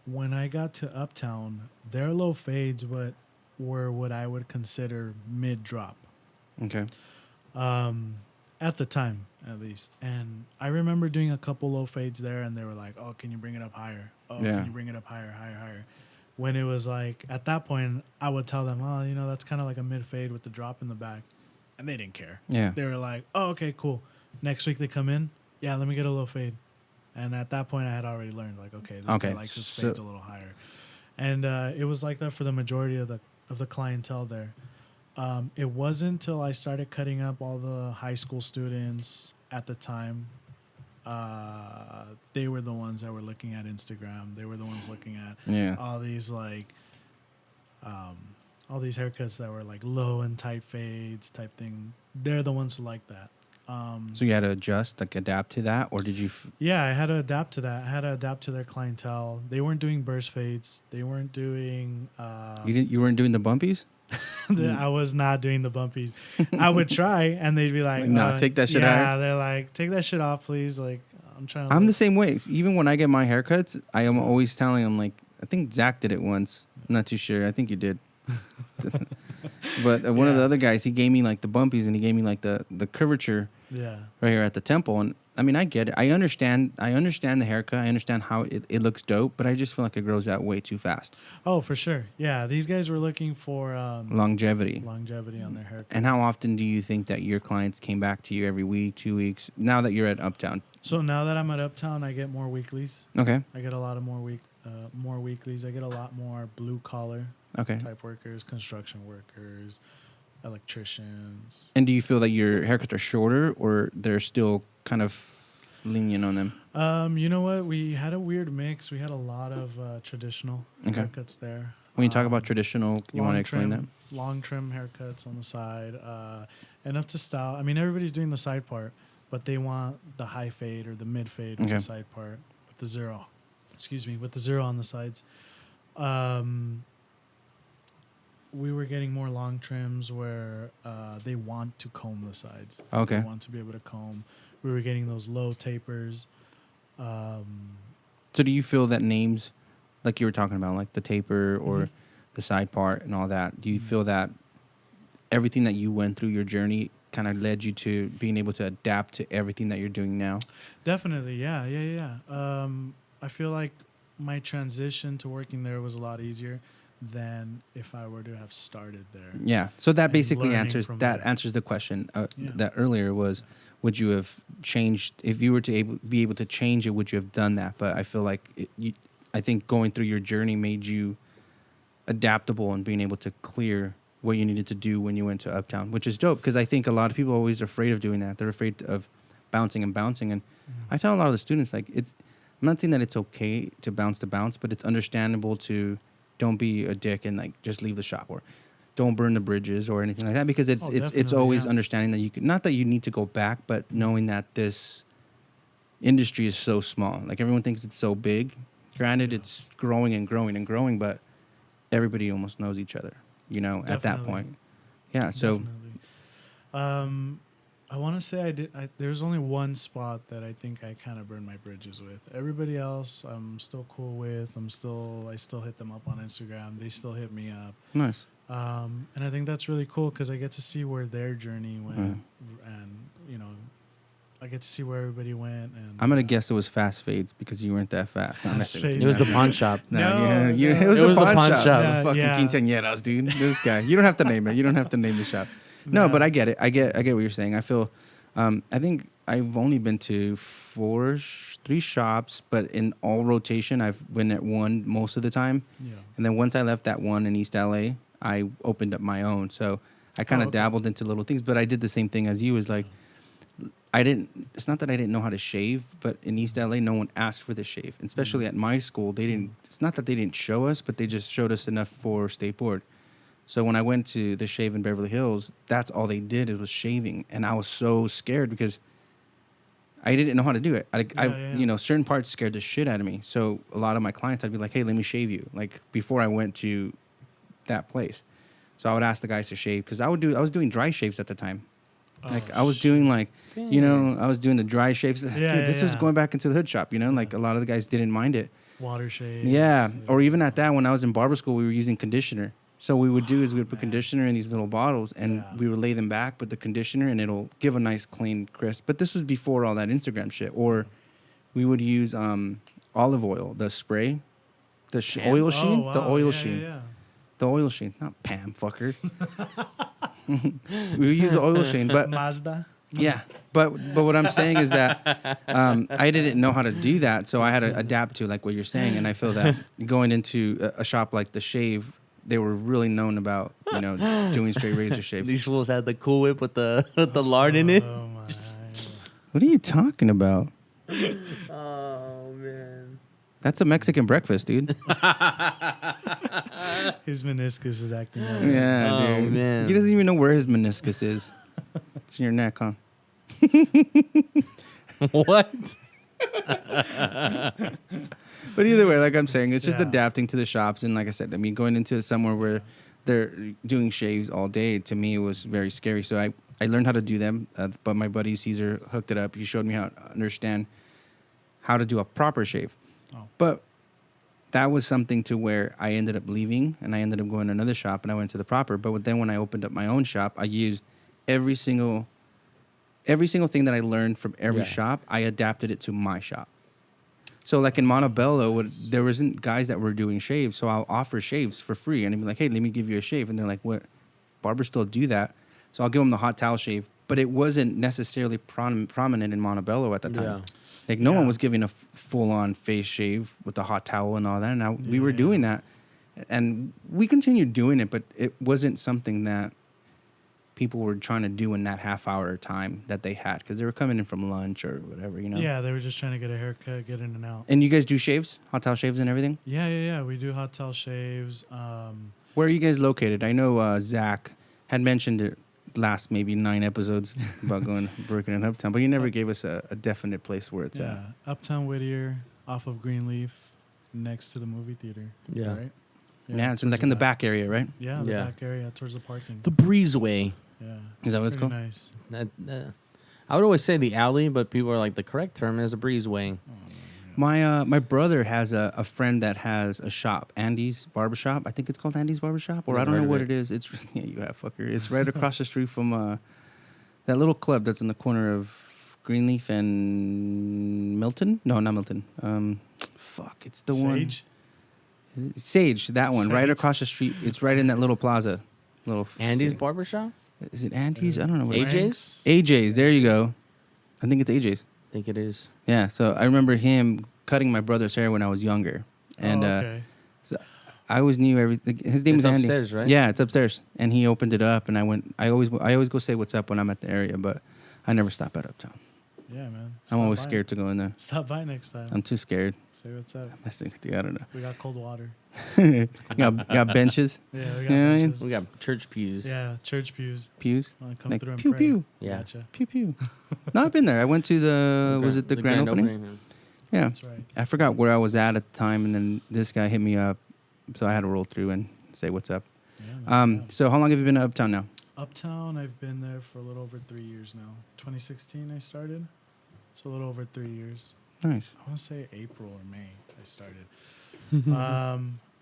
When I got to Uptown, their low fades were what I would consider mid drop. Okay. At the time, at least. And I remember doing a couple low fades there, and they were like, "Oh, can you bring it up higher? Oh, Yeah. can you bring it up higher, higher, higher?" When it was like, at that point, I would tell them, "Oh, that's kind of like a mid fade with the drop in the back," and they didn't care. Yeah. They were like, "Oh, okay, cool." Next week they come in, yeah, let me get a low fade. And at that point, I had already learned, like, okay, this Okay, guy likes his so- fades a little higher, and it was like that for the majority of the clientele there. It wasn't until I started cutting up all the high school students at the time. They were the ones that were looking at Instagram. They were the ones looking at Yeah. all these like, all these haircuts that were like low and tight fades type thing. They're the ones who like that. So you had to adjust, like adapt to that, or did you? Yeah, I had to adapt to that. I had to adapt to their clientele. They weren't doing burst fades. They weren't doing. You weren't doing the bumpies? I was not doing the bumpies. I would try, and they'd be like, Like, nah, take that shit yeah, out. they're like, take that shit off, please. Like, I'm trying to. I'm the look- same way. Even when I get my haircuts, I am always telling them, like, I think Zach did it once. I'm not too sure. I think you did. But one of the Yeah. other guys, he gave me like the bumpies, and he gave me like the curvature Yeah. right here at the temple. And I mean, I get it. I understand the haircut. I understand how it looks dope, but I just feel like it grows out way too fast. Oh, for sure. Yeah, these guys were looking for Longevity. longevity on their haircut. And how often do you think that your clients came back to you every week, 2 weeks? Now that you're at Uptown. So now that I'm at Uptown, I get more weeklies. Okay. I get a lot of more weeklies. I get a lot more blue collar Okay. type workers, construction workers, electricians. And do you feel that your haircuts are shorter, or they're still kind of lenient on them? You know what? We had a weird mix. We had a lot of traditional Okay. haircuts there. When you talk about traditional, you want to explain that? Long trim haircuts on the side, and up to style. I mean, everybody's doing the side part, but they want the high fade or the mid fade with Okay. the side part with the zero. Excuse me, with the zero on the sides. We were getting more long trims where they want to comb the sides. Okay. They want to be able to comb. We were getting those low tapers. So do you feel that names, like you were talking about, like the taper or Mhm. the side part and all that, do you feel that everything that you went through your journey kind of led you to being able to adapt to everything that you're doing now? Definitely, yeah. I feel like my transition to working there was a lot easier than if I were to have started there. Yeah. So that And basically learning answers from that there. answers the question Yeah. that earlier was, would you have changed if you were to be able to change it? Would you have done that? But I feel like I think going through your journey made you adaptable and being able to clear what you needed to do when you went to Uptown, which is dope. Because I think a lot of people are always afraid of doing that. They're afraid of bouncing. And I tell a lot of the students, like, I'm not saying that it's okay to bounce, but it's understandable to don't be a dick and like just leave the shop, or don't burn the bridges or anything like that, because it's definitely, always yeah. understanding that you can, not that you need to go back, but knowing that this industry is so small. Like everyone thinks it's so big. Granted, it's growing and growing and growing, but everybody almost knows each other, you know, at that Definitely. point. Yeah. So Definitely. I want to say I did. There's only one spot that I think I kind of burned my bridges with. Everybody else, I'm still cool with. I still hit them up on Instagram. They still hit me up. nice. And I think that's really cool because I get to see where their journey went, and you know, I get to see where everybody went. And I'm gonna guess it was Fast Fades because you weren't that fast. No, I'm Fast messing Fades. with It you. was the pawn shop. No, No, yeah, no. it was It was the the pawn pawn shop. shop. Yeah, Fucking yeah. quinceañeras, dude. This guy. You don't have to name it. You don't have to name the shop. No, but I get it. I get what you're saying. I feel. I think I've only been to 3 shops, but in all rotation, I've been at one most of the time. Yeah. And then once I left that one in East LA, I opened up my own. So I kind of okay. dabbled into little things, but I did the same thing as you. Is like, it's not that I didn't know how to shave, but in East LA, no one asked for the shave. And especially at my school, they didn't, it's not that they didn't show us, but they just showed us enough for state board. So when I went to the shave in Beverly Hills, that's all they did, it was shaving. And I was so scared because I didn't know how to do it. Yeah. You know, certain parts scared the shit out of me. So a lot of my clients, I'd be like, hey, let me shave you. Like before I went to that place. So I would ask the guys to shave because I was doing dry shaves at the time. Like I was doing like, you know, I was doing the dry shaves. Dude, this is going back into the hood shop, you know, like a lot of the guys didn't mind it. Water shades. Yeah. Or even at that, when I was in barber school, we were using conditioner. So what we would do is we would put conditioner in these little bottles and we would lay them back with the conditioner and it'll give a nice clean crisp. But this was before all that Instagram shit. Or we would use olive oil, the spray, the oil sheen, wow. the oil Yeah, sheen. yeah. The oil sheen, not Pam, fucker. We use the oil sheen, but Mazda. yeah. But what I'm saying is that I didn't know how to do that, so I had to adapt to like what you're saying, and I feel that going into a shop like The Shave, they were really known about, you know, doing straight razor shaves. These fools had the Cool Whip with the lard in it. Oh my. What are you talking about? Oh man. That's a Mexican breakfast, dude. His meniscus is acting up. Yeah, Oh, dude. man. He doesn't even know where his meniscus is. It's in your neck, huh? What? But either way, like I'm saying, it's just Yeah. adapting to the shops. And like I said, I mean, going into somewhere where they're doing shaves all day, to me, it was very scary. So I learned how to do them. But my buddy Caesar hooked it up. He showed me how to understand how to do a proper shave. Oh. But that was something to where I ended up leaving and I ended up going to another shop and I went to the proper. But then when I opened up my own shop, I used every single thing that I learned from every shop, I adapted it to my shop. So like in Montebello, there wasn't guys that were doing shaves, so I'll offer shaves for free, and I'd be like, "Hey, let me give you a shave," and they're like, "What? Barbers still do that?" So I'll give them the hot towel shave, but it wasn't necessarily prominent in Montebello at the time. Yeah. Like no one was giving a full-on face shave with the hot towel and all that, and we were doing that, and we continued doing it, but it wasn't something that people were trying to do in that half-hour time that they had because they were coming in from lunch or whatever, you know. Yeah, they were just trying to get a haircut, get in and out. And you guys do shaves, hot towel shaves, and everything. Yeah. We do hot towel shaves. Where are you guys located? I know Zach had mentioned it last maybe 9 episodes about going working in Uptown, but he never gave us a definite place where it's at. Uptown Whittier, off of Greenleaf, next to the movie theater. Yeah. Right? Yeah, it's towards like in the back area, right? Yeah, the Yeah. back area towards the parking. The Breezeway. Yeah. Is that what it's pretty called? Nice. That, I would always say the alley, but people are like the correct term is a breezeway. My brother has a friend that has a shop, Andy's Barbershop. I think it's called Andy's Barbershop, or Never I don't know heard of what it. it is. It's yeah, you have fucker. It's right across the street from that little club that's in the corner of Greenleaf and Milton. No, not Milton. Fuck, it's the Sage? one. Sage, that one, right Sage? across the street. It's right in that little plaza. Andy's Barbershop? Is it Andy's? I don't know. What it is. AJ's? AJ's. There you go. I think it's AJ's. I think it is. Yeah. So I remember him cutting my brother's hair when I was younger, and okay. so I always knew everything. His name It's was Andy. upstairs, right? Yeah, it's upstairs, and he opened it up, and I went. I always go say what's up when I'm at the area, but I never stop at Uptown. Yeah, man. I'm Stop always by. scared to go in there. Stop by next time. I'm too scared. Say what's up. Messing with you. I don't know. We got cold water. got benches, Yeah, we got You know what I mean? benches. We got church pews. Yeah, church pews. pews. Want to come Like, through and pew pray? pew. Yeah. Gotcha. Pew pew. No, I've been there. I went to was it the grand opening? Yeah. That's right. I forgot where I was at the time, and then this guy hit me up, so I had to roll through and say what's up. Yeah, man, yeah. So how long have you been to Uptown now? Uptown, I've been there for a little over 3 years now. 2016, I started. So a little over 3 years. Nice. I want to say April or May I started.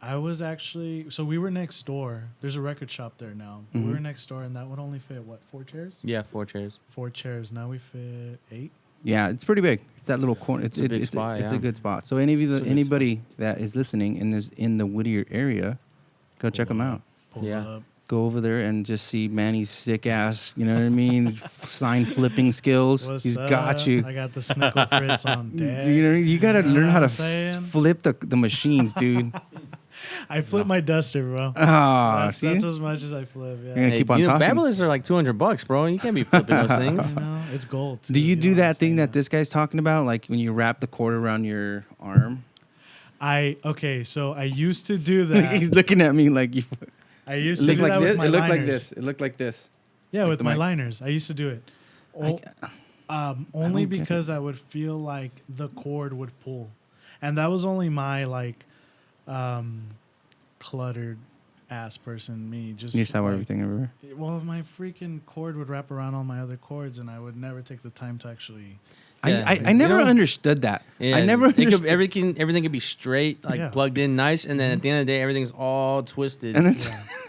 I was actually, so we were next door. There's a record shop there now. We Mhm. were next door, and that would only fit, what, 4 chairs? Yeah, 4 chairs. 4 chairs. Now we fit 8. Yeah, it's pretty big. It's that little corner. It's a big spot, It's yeah. a good spot. So any of you, It's a good anybody that is listening and is in the Whittier area, go check them out. Pull Yeah. up. Go over there and just see Manny's sick ass. You know what I mean? Sign flipping skills. What's He's up? got you. I got the Snickle Fritz on deck. You know, you gotta You know learn what how to I'm saying? flip the machines, dude. I flip my duster, bro. Ah, That's, see? that's as much as I flip. Yeah. You're gonna keep on you know, talking. Babylons are like $200, bro. You can't be flipping those things. You know, it's gold. Do too, you do know what I'm that thing saying? that this guy's talking about? Like when you wrap the cord around your arm? Okay, so I used to do Like, that. he's looking at me like you. I It used to looked do like that this. with my It looked like liners. this. It looked like this. Yeah, Like with the my mic. liners. I used to do it. Only don't get because I would feel like the cord would pull. And that was only my like cluttered ass person, me. Just You saw like, everything everywhere. well, my freaking cord would wrap around all my other cords and I would never take the time to actually Yeah. I never You know- understood that. Yeah, I never it could, understood. everything could be straight, like Yeah. plugged in nice, and then at the end of the day, everything's all twisted. And then,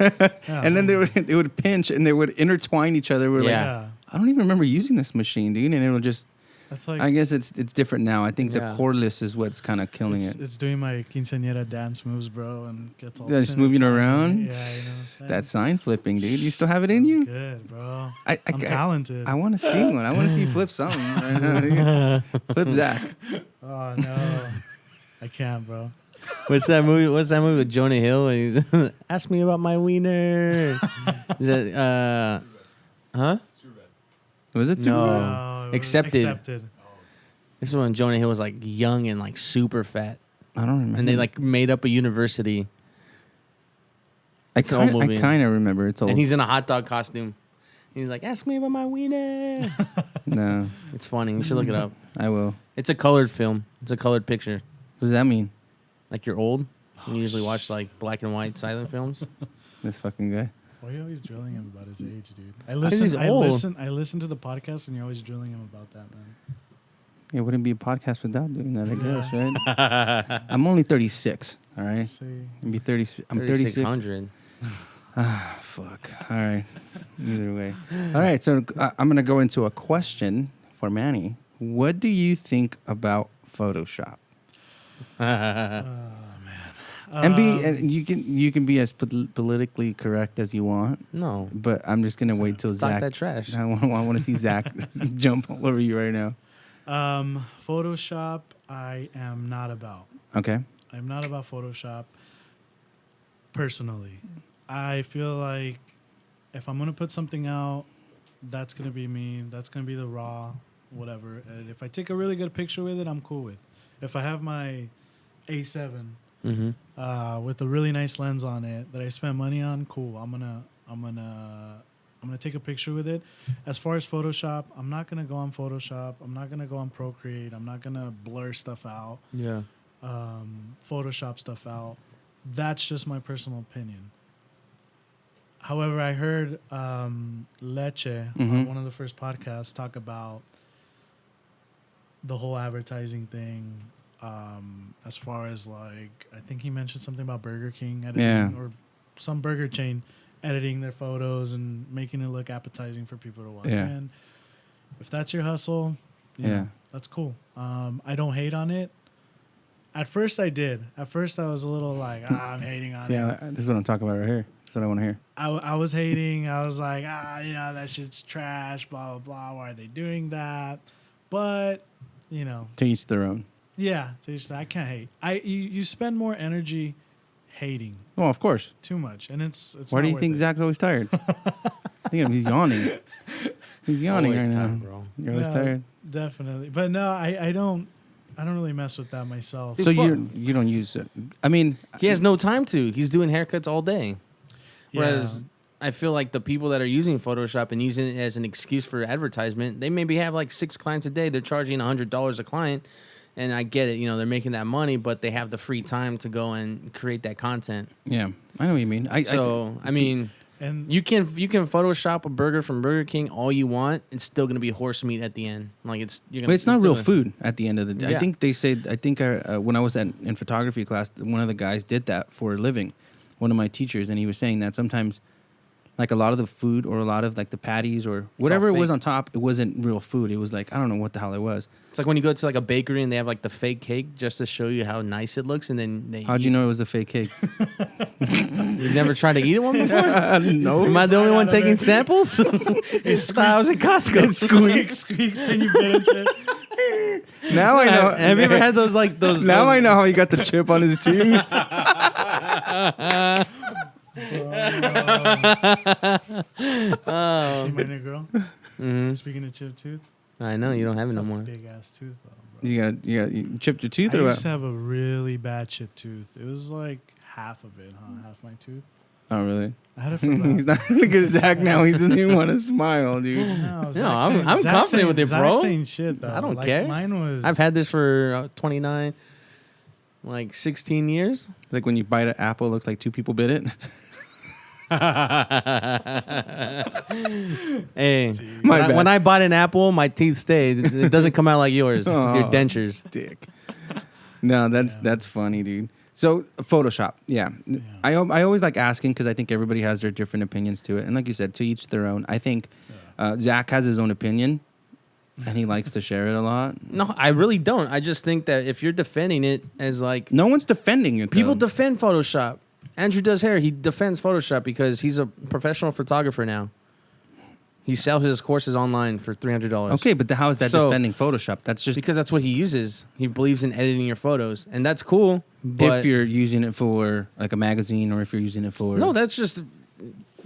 Yeah, and then they would pinch and they would intertwine each other. We're like, Yeah. I don't even remember using this machine, dude. And it would just. That's like I guess it's different now. I think the Yeah. cordless is what's kind of killing it. it's doing my quinceañera dance moves, bro, and gets all Yeah, just moving intertwined. around. Yeah, you know what I'm saying? That sign flipping, dude. You still have it in That's you? good, bro. I'm talented. I want to see one. I want to see you flip something. Flip Zach. Oh no, I can't, bro. What's that movie? What's that movie with Jonah Hill? And he's ask me about my wiener. Is that huh? Was it No. Superman? No, it was Accepted. This is when Jonah Hill was like young and like super fat, I don't remember. and they like made up a university, I it's an old movie. kind of remember. It's old. and he's in a hot dog costume. He's like, ask me about my wiener. No, It's funny. You should look it up. I will. It's a colored film. It's a colored picture. What does that mean? Like you're old. You usually watch like black and white silent films. This fucking guy. Why are you always drilling him about his age, dude? I Because he's listen. I old. listen. I listen to the podcast, and you're always drilling him about that, man. It wouldn't be a podcast without doing that, I guess, Yeah. right? I'm only 36. All right. See, I'm be 36. I'm 36. 3600. Ah, fuck. All right. Either way. All right. So I'm going to go into a question for Manny. What do you think about Photoshop? And and you can be as politically correct as you want, No. but I'm just going to wait till Stop Zach. that trash. I want to see Zach jump all over you right now. Photoshop, I am not about. Okay. I'm not about Photoshop. Personally, I feel like if I'm gonna put something out, that's gonna be me. That's gonna be the raw, whatever. And if I take a really good picture with it, I'm cool with. If I have my A7 Mm-hmm. with a really nice lens on it that I spent money on, cool. I'm gonna take a picture with it. As far as Photoshop, I'm not gonna go on Photoshop. I'm not gonna go on Procreate. I'm not gonna blur stuff out, Yeah. Photoshop stuff out. That's just my personal opinion. However, I heard Leche on one of the first podcasts talk about the whole advertising thing. As far as like, I think he mentioned something about Burger King editing or some burger chain editing their photos and making it look appetizing for people to walk in. If that's your hustle, you know, that's cool. I don't hate on it. At first I did. At first I was a little like, I'm hating on it. Yeah, this is what I'm talking about right here. That's what I want to hear. I was hating. I was like, that shit's trash, blah, blah, blah. Why are they doing that? But, To each their own. yeah, I can't hate. You spend more energy hating Well, of course. too much. And it's Why not do you worth think it. Zach's always tired? Look at him. He's yawning. He's yawning Always right tired, now. bro. You're always No, tired. Definitely. But no, I don't really mess with that myself. Dude, So fuck. you don't use it. I mean, He has no time to. He's doing haircuts all day. Whereas Yeah. I feel like the people that are using Photoshop and using it as an excuse for advertisement, they maybe have like 6 clients a day. They're charging $100 a client. And I get it, they're making that money, but they have the free time to go and create that content. yeah, I know what you mean. I mean, And you can Photoshop a burger from Burger King all you want. It's still gonna be horse meat at the end. Like but it's not real food at the end of the day. Yeah. I think they say. I think when I was in photography class, one of the guys did that for a living. One of my teachers, and he was saying that sometimes, like a lot of the food or a lot of like the patties or whatever it was fake. on top, it wasn't real food. It was like I don't know what the hell it was. It's like when you go to like a bakery and they have like the fake cake just to show you how nice it looks, and then they. How'd you know it was a fake cake? You never tried to eat one before? No. Am I the only one Out of taking it. samples? I was at Costco. squeak when you get into it. Now I know. Have you ever had those like those? Now those, I know how he got the chip on his teeth. See my new girl? Mhm. Speaking of chip tooth. I know you don't have it It's no a more. big ass tooth though, bro. You chipped your tooth I or used what? to have a really bad chip tooth. It was like half of it, huh? Half my tooth. Oh really? I had it for He's about. not. Look at Zach now. He doesn't even want to smile, dude. No, I'm confident with it, bro. Zach ain't shit though. I don't Like, care. Mine was. I've had this for 29, like 16 years. Like when you bite an apple, it looks like two people bit it. Hey, My bad. when I bought an apple, my teeth stayed. It doesn't come out like yours. Your Aw. dentures. Dick. No, that's funny, dude. So Photoshop, yeah. I always like asking because I think everybody has their different opinions to it, and like you said, to each their own. I think Zach has his own opinion, and he likes to share it a lot. No, I really don't. I just think that if you're defending it as like No one's defending it. people though. defend Photoshop. Andrew does hair. He defends Photoshop because he's a professional photographer now. He sells his courses online for $300. Okay, but how is that So- defending Photoshop? That's just Because that's what he uses. He believes in editing your photos, and that's cool. But if you're using it for like a magazine or if you're using it for no, that's just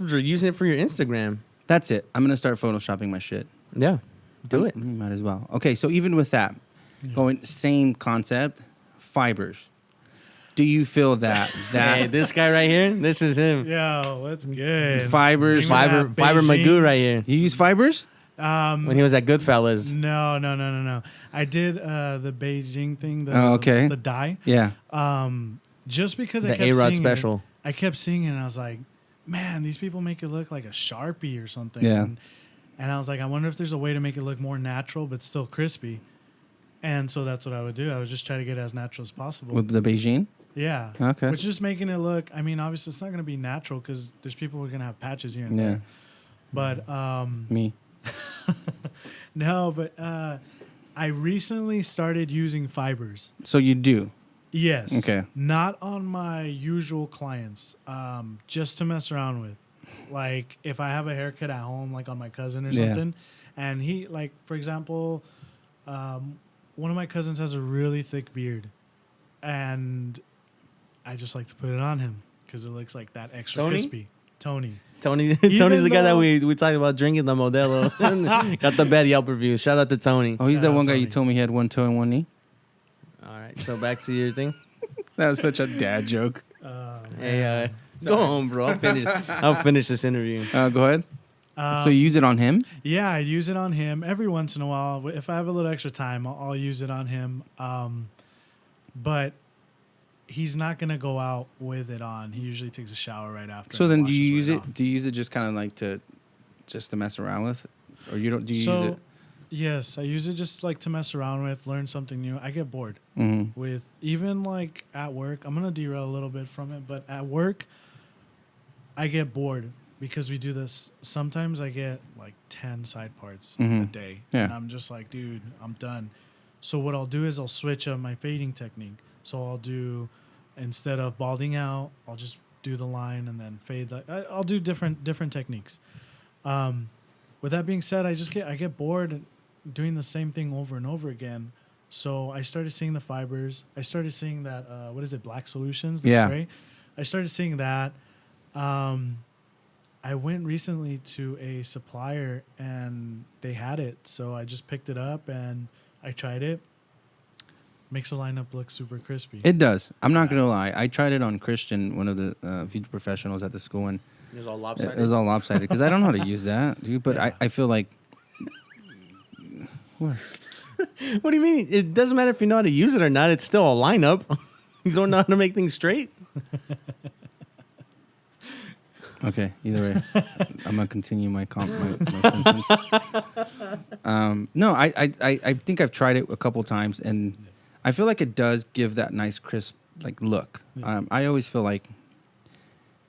for using it for your Instagram. that's it. I'm gonna start photoshopping my shit. Yeah, do it. Might as well. Okay, so even with that, going same concept, fibers. Do you feel that Hey, this guy right here, this is him. Yo, what's good? fibers? Bring me that Fiber Beijing. Magoo right here. You use fibers? When he was at Goodfellas. No. I did the Beijing thing. The, Oh, okay. The dye. Yeah. Just because I The kept A-Rod seeing special. it, I kept seeing it, and I was like, man, these people make it look like a Sharpie or something. Yeah. And I was like, I wonder if there's a way to make it look more natural but still crispy. And so that's what I would do. I would just try to get it as natural as possible. With the Beijing? Yeah. Okay. Which is just making it look. I mean, obviously, it's not going to be natural because there's people who are going to have patches here and Yeah. there. But Me. no, but I recently started using fibers. So you do. Yes. Okay. Not on my usual clients, just to mess around with. Like if I have a haircut at home, like on my cousin or Yeah. something, and he, like, for example, one of my cousins has a really thick beard, and I just like to put it on him because it looks like that extra Tony? crispy. Tony. Tony's the guy that though- we talked about drinking the Modelo. Got the bad Yelp review. Shout out to Tony. Oh, he's Shout that out one guy you Tony. told me he had one toe and one knee? All right, so back to your thing. That was such a dad joke. Hey, go home, bro. I'll finish this interview. Go ahead. So you use it on him? Yeah, I use it on him every once in a while. If I have a little extra time, I'll use it on him. But he's not gonna go out with it on. He usually takes a shower right after. So and then do you washes use right it? Do you use it just kind of like to mess around with? Or you don't do you use it? Yes, I use it just like to mess around with, learn something new. I get bored Mm-hmm. with even like at work. I'm gonna derail a little bit from it, but at work, I get bored because we do this. Sometimes I get like 10 side parts a Mhm. day, Yeah. and I'm just like, dude, I'm done. So what I'll do is I'll switch up my fading technique. So I'll do, instead of balding out, I'll just do the line and then fade. I'll do different techniques. With that being said, I get bored doing the same thing over and over again. So I started seeing the fibers. I started seeing that Black Solutions, the Yeah. spray. I started seeing that. I went recently to a supplier and they had it, so I just picked it up and I tried it. Makes the lineup look super crispy. It does. I'm not Yeah. gonna lie. I tried it on Christian, one of the future professionals at the school, and It was all it lopsided. was all lopsided because I don't know how to use that, dude. But Yeah. I feel like. What? What do you mean? It doesn't matter if you know how to use it or not. It's still a lineup. You don't know how to make things straight. Okay. Either way, I'm gonna continue my sentence. No, I think I've tried it a couple times, and I feel like it does give that nice crisp like look. Yeah. I always feel like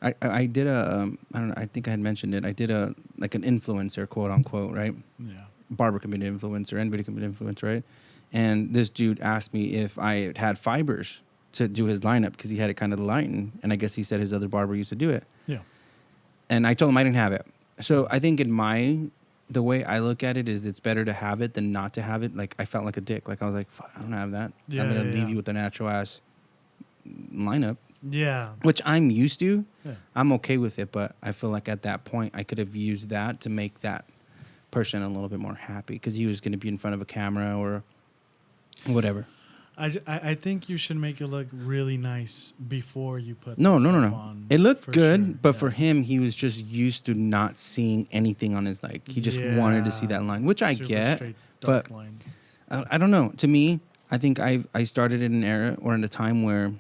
I did a I don't know, I think I had mentioned it. I did a like an influencer, quote unquote, right? Yeah. Barber can be an influencer, anybody can be an influencer, right? And this dude asked me if I had fibers to do his lineup because he had it kind of lightened, and I guess he said his other barber used to do it. Yeah. And I told him I didn't have it. So I think the way I look at it is it's better to have it than not to have it. Like I felt like a dick. Like I was like, fuck, I don't have that. Yeah, I'm gonna yeah, leave yeah. you with a natural ass lineup, Yeah. which I'm used to. Yeah. I'm okay with it, but I feel like at that point I could have used that to make that person a little bit more happy because he was going to be in front of a camera or whatever. I think you should make it look really nice before you put No. that stuff on, It looked for good, sure. but Yeah. for him, he was just used to not seeing anything on his like. He just wanted to see that line, which I Super get. straight, dark but- line. I don't know. To me, I think I started in an era or in a time where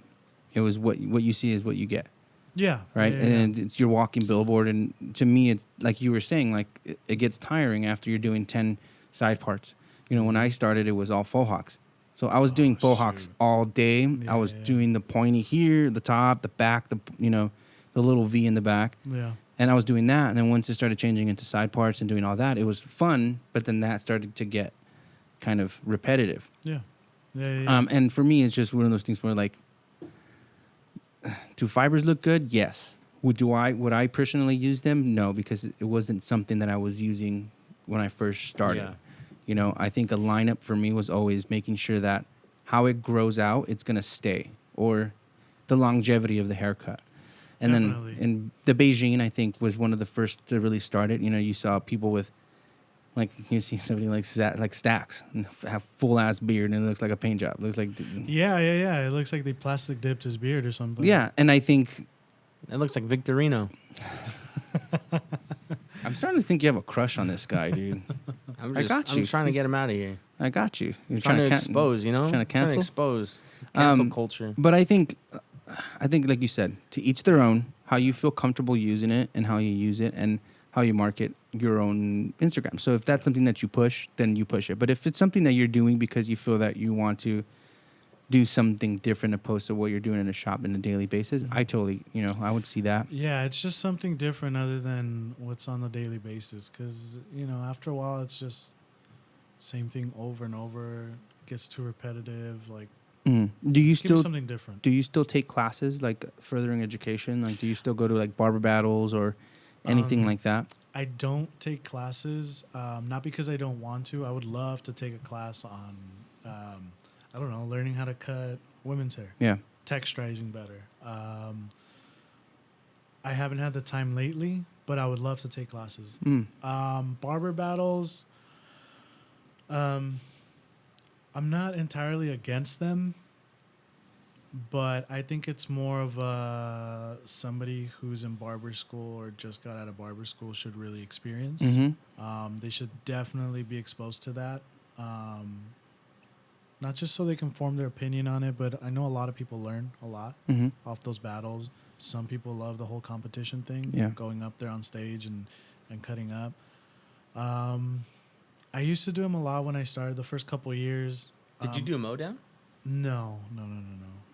it was what you see is what you get, Yeah. right? Yeah, yeah, And it's your walking billboard. And to me, it's like you were saying, like it gets tiring after you're doing 10 side parts. You know, when I started, it was all faux hawks. So I was doing faux hawks shoot. all day. I was Yeah. doing the pointy here, the top, the back, the little V in the back. yeah. And I was doing that. And then once it started changing into side parts and doing all that, it was fun. But then that started to get kind of repetitive. Yeah. Yeah. Yeah. And for me, it's just one of those things where like, do fibers look good? Yes. Would I personally use them? No, because it wasn't something that I was using when I first started. Yeah. You know, I think a lineup for me was always making sure that how it grows out, it's going to stay, or the longevity of the haircut. And Definitely. then in the Beijing, I think, was one of the first to really start it. You know, you saw people with, like, you see somebody like Stacks, and have full ass beard, and it looks like a paint job. It looks like, Yeah. It looks like they plastic dipped his beard or something. yeah. And I think It looks like Victorino. I'm starting to think you have a crush on this guy, dude. I'm I just, got I'm you. trying to get him out of here. I got you. You're Trying to can- expose, you know? trying to cancel? expose. Cancel Um, culture. But I think, like you said, to each their own. How you feel comfortable using it, and how you use it, and how you market your own Instagram. So if that's something that you push, then you push it. But if it's something that you're doing because you feel that you want to do something different opposed to what you're doing in a shop on a daily basis, I totally, I would see that. Yeah, it's just something different other than what's on the daily basis. Because, after a while, it's just same thing over and over. Gets too repetitive. Like, Do you give me still something different. do you still take classes like furthering education? Like, do you still go to like barber battles or anything like that? I don't take classes, not because I don't want to. I would love to take a class on, I don't know, learning how to cut women's hair. Yeah. Texturizing better. I haven't had the time lately, but I would love to take classes. Barber battles, I'm not entirely against them, but I think it's more of somebody who's in barber school or just got out of barber school should really experience. They should definitely be exposed to that. Not just so they can form their opinion on it, but I know a lot of people learn a lot off those battles. Some people love the whole competition thing, Yeah. going up there on stage and cutting up. I used to do them a lot when I started the first couple of years. Did you do a mow down? No.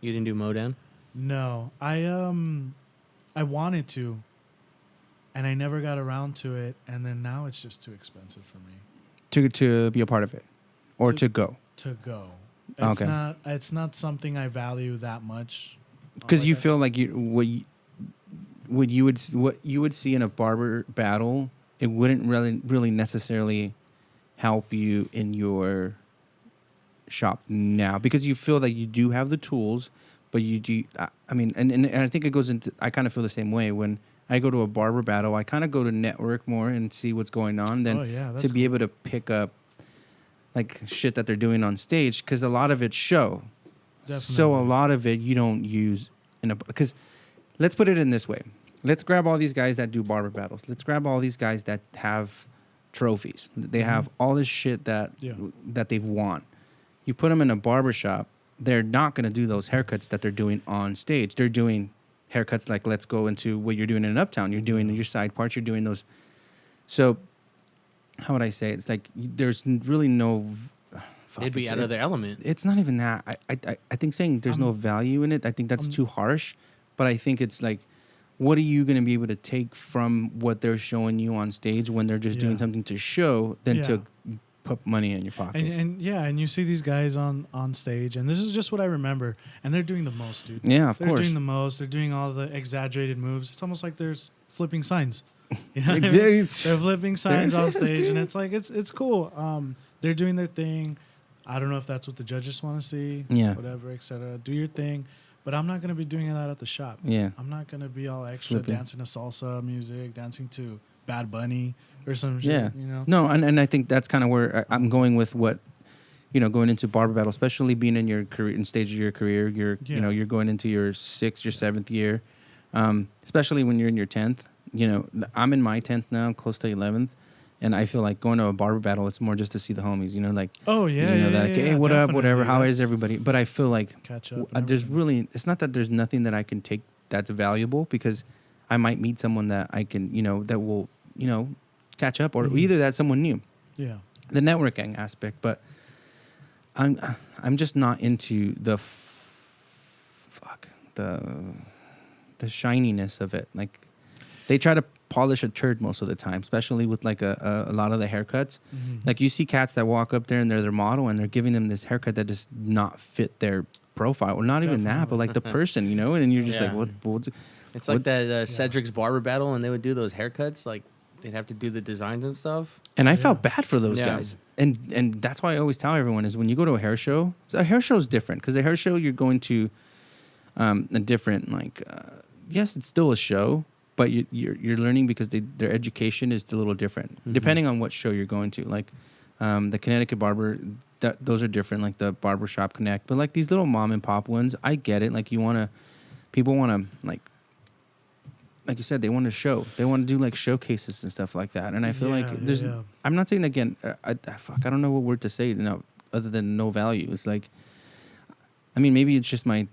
You didn't do mow down? No, I wanted to, and I never got around to it. And then now it's just too expensive for me To be a part of it, or To- to go. to go. It's Okay. It's not something I value that much. Because Like you I- feel like what you would see in a barber battle, it wouldn't really necessarily help you in your shop now, because you feel that you do have the tools, but you do. I mean, and I think it goes into. I kind of feel the same way when I go to a barber battle, I kind of go to network more and see what's going on than that's to be cool. able to pick up like shit that they're doing on stage, because a lot of it's show. Definitely. So a lot of it you don't use in a, because let's put it in this way. Let's grab all these guys that do barber battles. Let's grab all these guys that have trophies. They have all this shit that they've won. You put them in a barber shop, they're not going to do those haircuts that they're doing on stage. They're doing haircuts like, let's go into what you're doing in Uptown. You're doing your side parts. You're doing those. So how would I say it? It's like there's really no... They'd be out of their element. It's not even that. I think saying there's no value in it, I think that's too harsh. But I think it's like, what are you going to be able to take from what they're showing you on stage when they're just doing something to show than to put money in your pocket? And you see these guys on stage, and this is just what I remember, and they're doing the most, dude. Yeah, of course. They're doing the most. They're doing all the exaggerated moves. It's almost like they're flipping signs. You know what I mean? They're flipping signs on stage, dude. and it's like it's cool. They're doing their thing. I don't know if that's what the judges want to see. Yeah. Whatever, etc. Do your thing. But I'm not going to be doing that at the shop. Yeah. I'm not going to be all extra Flipping. dancing to salsa music, dancing to Bad Bunny or some shit, Yeah. you know? No, and I think that's kind of where I'm going with what, going into barber battle, especially being in your career, in stage of your career, you're going into your 6th, your 7th year, especially when you're in your 10th. I'm in my 10th now, close to 11th. And I feel like going to a barber battle, it's more just to see the homies, like, hey, what up, whatever, how is everybody? But I feel like catch up. there's really, it's not that there's nothing that I can take that's valuable, because I might meet someone that I can, that will, catch up, or either that's someone new. Yeah. The networking aspect, but I'm just not into the shininess of it. Like, they try to polish a turd most of the time, especially with like a lot of the haircuts. Like, you see cats that walk up there and they're their model, and they're giving them this haircut that does not fit their profile, or not even that, but like the person, and you're just like, what? It's like that Cedric's barber battle, and they would do those haircuts, like they'd have to do the designs and stuff. And I felt bad for those guys. And that's why I always tell everyone is, when you go to a hair show is different, because a hair show, you're going to a different, like, yes, it's still a show, but you're learning, because their education is a little different, depending on what show you're going to. Like, the Connecticut Barber, those are different, like the Barbershop Connect. But like these little mom and pop ones, I get it. Like, people want to, like you said, they want to show. They want to do like showcases and stuff like that. And I feel like there's, I'm not saying, again, I don't know what word to say, other than no value. It's like, I mean, maybe it's just my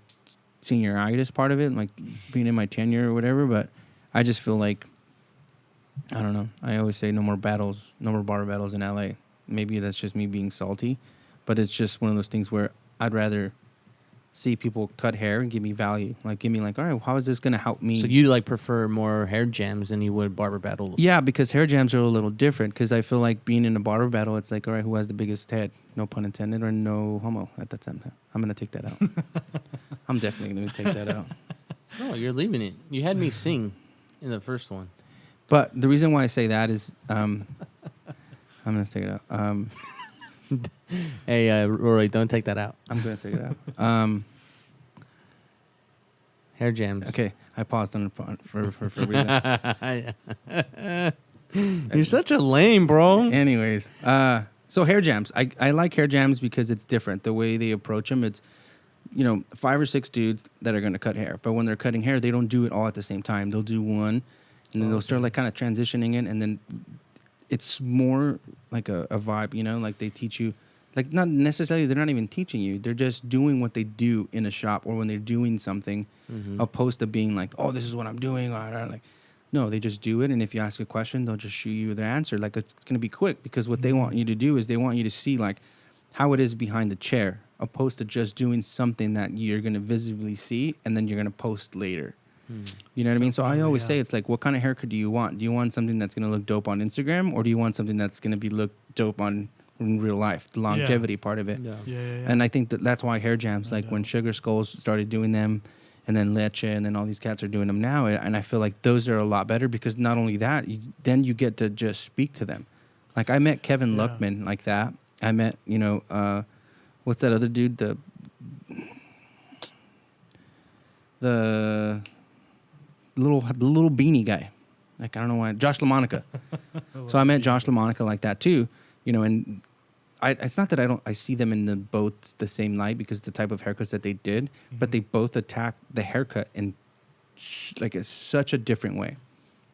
senioritis part of it, like being in my tenure or whatever, but I just feel like, I don't know. I always say no more barber battles in LA. Maybe that's just me being salty, but it's just one of those things where I'd rather see people cut hair and give me value. Like, give me like, all right, how is this going to help me? So you like prefer more hair jams than you would barber battles? Yeah, because hair jams are a little different, because I feel like being in a barber battle, it's like, all right, who has the biggest head? No pun intended, or no homo at that time. I'm going to take that out. I'm definitely going to take that out. No, you're leaving it. You had me sing in the first one. But the reason why I say that is, I'm going to take it out. Hey, Rory, don't take that out. I'm going to take it out. Hair jams. Okay, I paused on for a reason. You're such a lame, bro. Anyways, so hair jams. I like hair jams because it's different. The way they approach them, it's, 5 or 6 dudes that are going to cut hair. But when they're cutting hair, they don't do it all at the same time. They'll do one, and then they'll start like kind of transitioning in, and then it's more like a vibe, like they teach you. Like, not necessarily, they're not even teaching you. They're just doing what they do in a shop, or when they're doing something, opposed to being like, oh, this is what I'm doing. Or like, no, they just do it. And if you ask a question, they'll just shoot you their answer. Like, it's going to be quick, because what they want you to do is they want you to see like how it is behind the chair, opposed to just doing something that you're going to visibly see and then you're going to post later. You know what I mean? So I always say, it's like, what kind of haircut do you want? Do you want something that's going to look dope on Instagram, or do you want something that's going to look dope in real life? The longevity part of it. Yeah. And I think that's why hair jams, like when Sugar Skulls started doing them, and then Leche, and then all these cats are doing them now. And I feel like those are a lot better, because not only that, then you get to just speak to them. Like, I met Kevin Luckman like that. I met, what's that other dude? The little beanie guy. Like, I don't know why. Josh LaMonica. So I met Josh LaMonica like that too, and it's not that I see them in both the same light because the type of haircuts that they did, but they both attack the haircut in such a different way,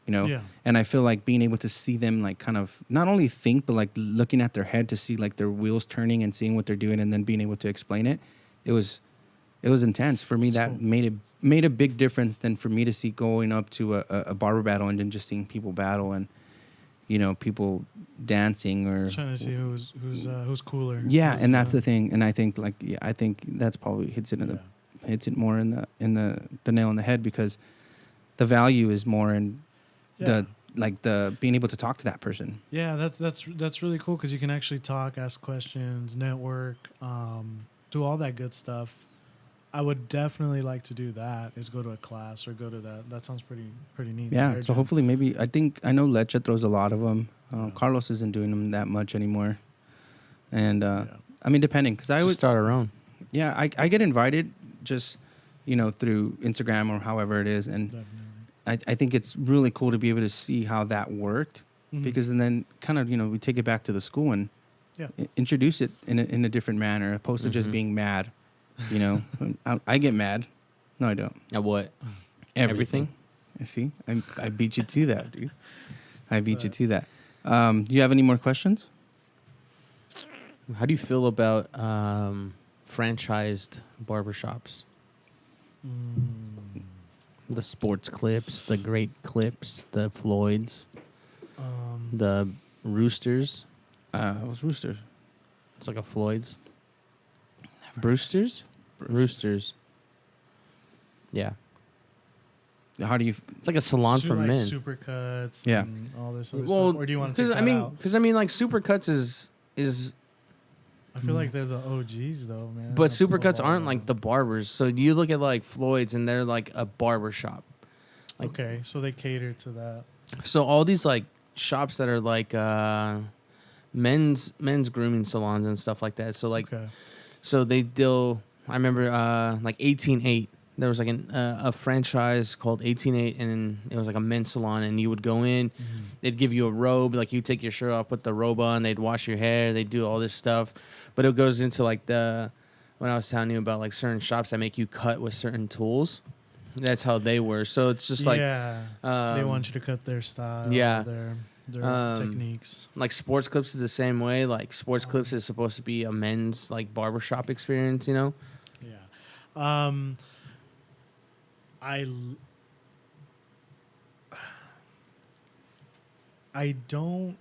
Yeah. And I feel like being able to see them like kind of not only think, but like looking at their head to see like their wheels turning and seeing what they're doing and then being able to explain it. It was intense for me. That's That cool. made a big difference than for me to see going up to a barber battle and then just seeing people battle and people dancing or Trying to see who's cooler. yeah, Who's, and that's the thing. And I think I think that's probably hits it more in the nail on the head because the value is more in the being able to talk to that person. Yeah, that's really cool because you can actually talk, ask questions, network, do all that good stuff. I would definitely like to do that. Is go to a class or go to that. That sounds pretty neat. Yeah. Hair So gym. hopefully, maybe I know Leche throws a lot of them. Carlos isn't doing them that much anymore. And I mean, depending, because I would start our own. Yeah, I get invited just through Instagram or however it is, and Definitely. I think it's really cool to be able to see how that worked because and then kind of we take it back to the school and introduce it in a different manner, opposed to just being mad. I get mad. No, I don't. At what? Everything. I see. I beat you to that, dude. I beat you to that. Do you have any more questions? How do you feel about franchised barbershops? The Sports Clips, the Great Clips, the Floyds, the Roosters. It was Roosters. It's like a Floyd's. Brewsters? Roosters. Yeah. How do you? It's like a salon for like men. Supercuts. Yeah. And all this other Well, stuff. Or do you want to take that out? because like Supercuts is I feel like they're the OGs though, man. but Of Supercuts all aren't like the barbers. So you look at like Floyd's and they're like a barber shop. Like, okay, so they cater to that. so all these like shops that are like men's grooming salons and stuff like that. So like Okay. so they deal. I remember like 18-8. There was like a franchise called 18-8, and it was like a men's salon. And you would go in, they'd give you a robe, like you take your shirt off, put the robe on. They'd wash your hair, they'd do all this stuff. But it goes into like when I was telling you about like certain shops that make you cut with certain tools. That's how they were. So it's just like they want you to cut their style. yeah. Their techniques. Like Sports Clips is the same way. Like Sports Clips is supposed to be a men's like barbershop experience, Yeah. I don't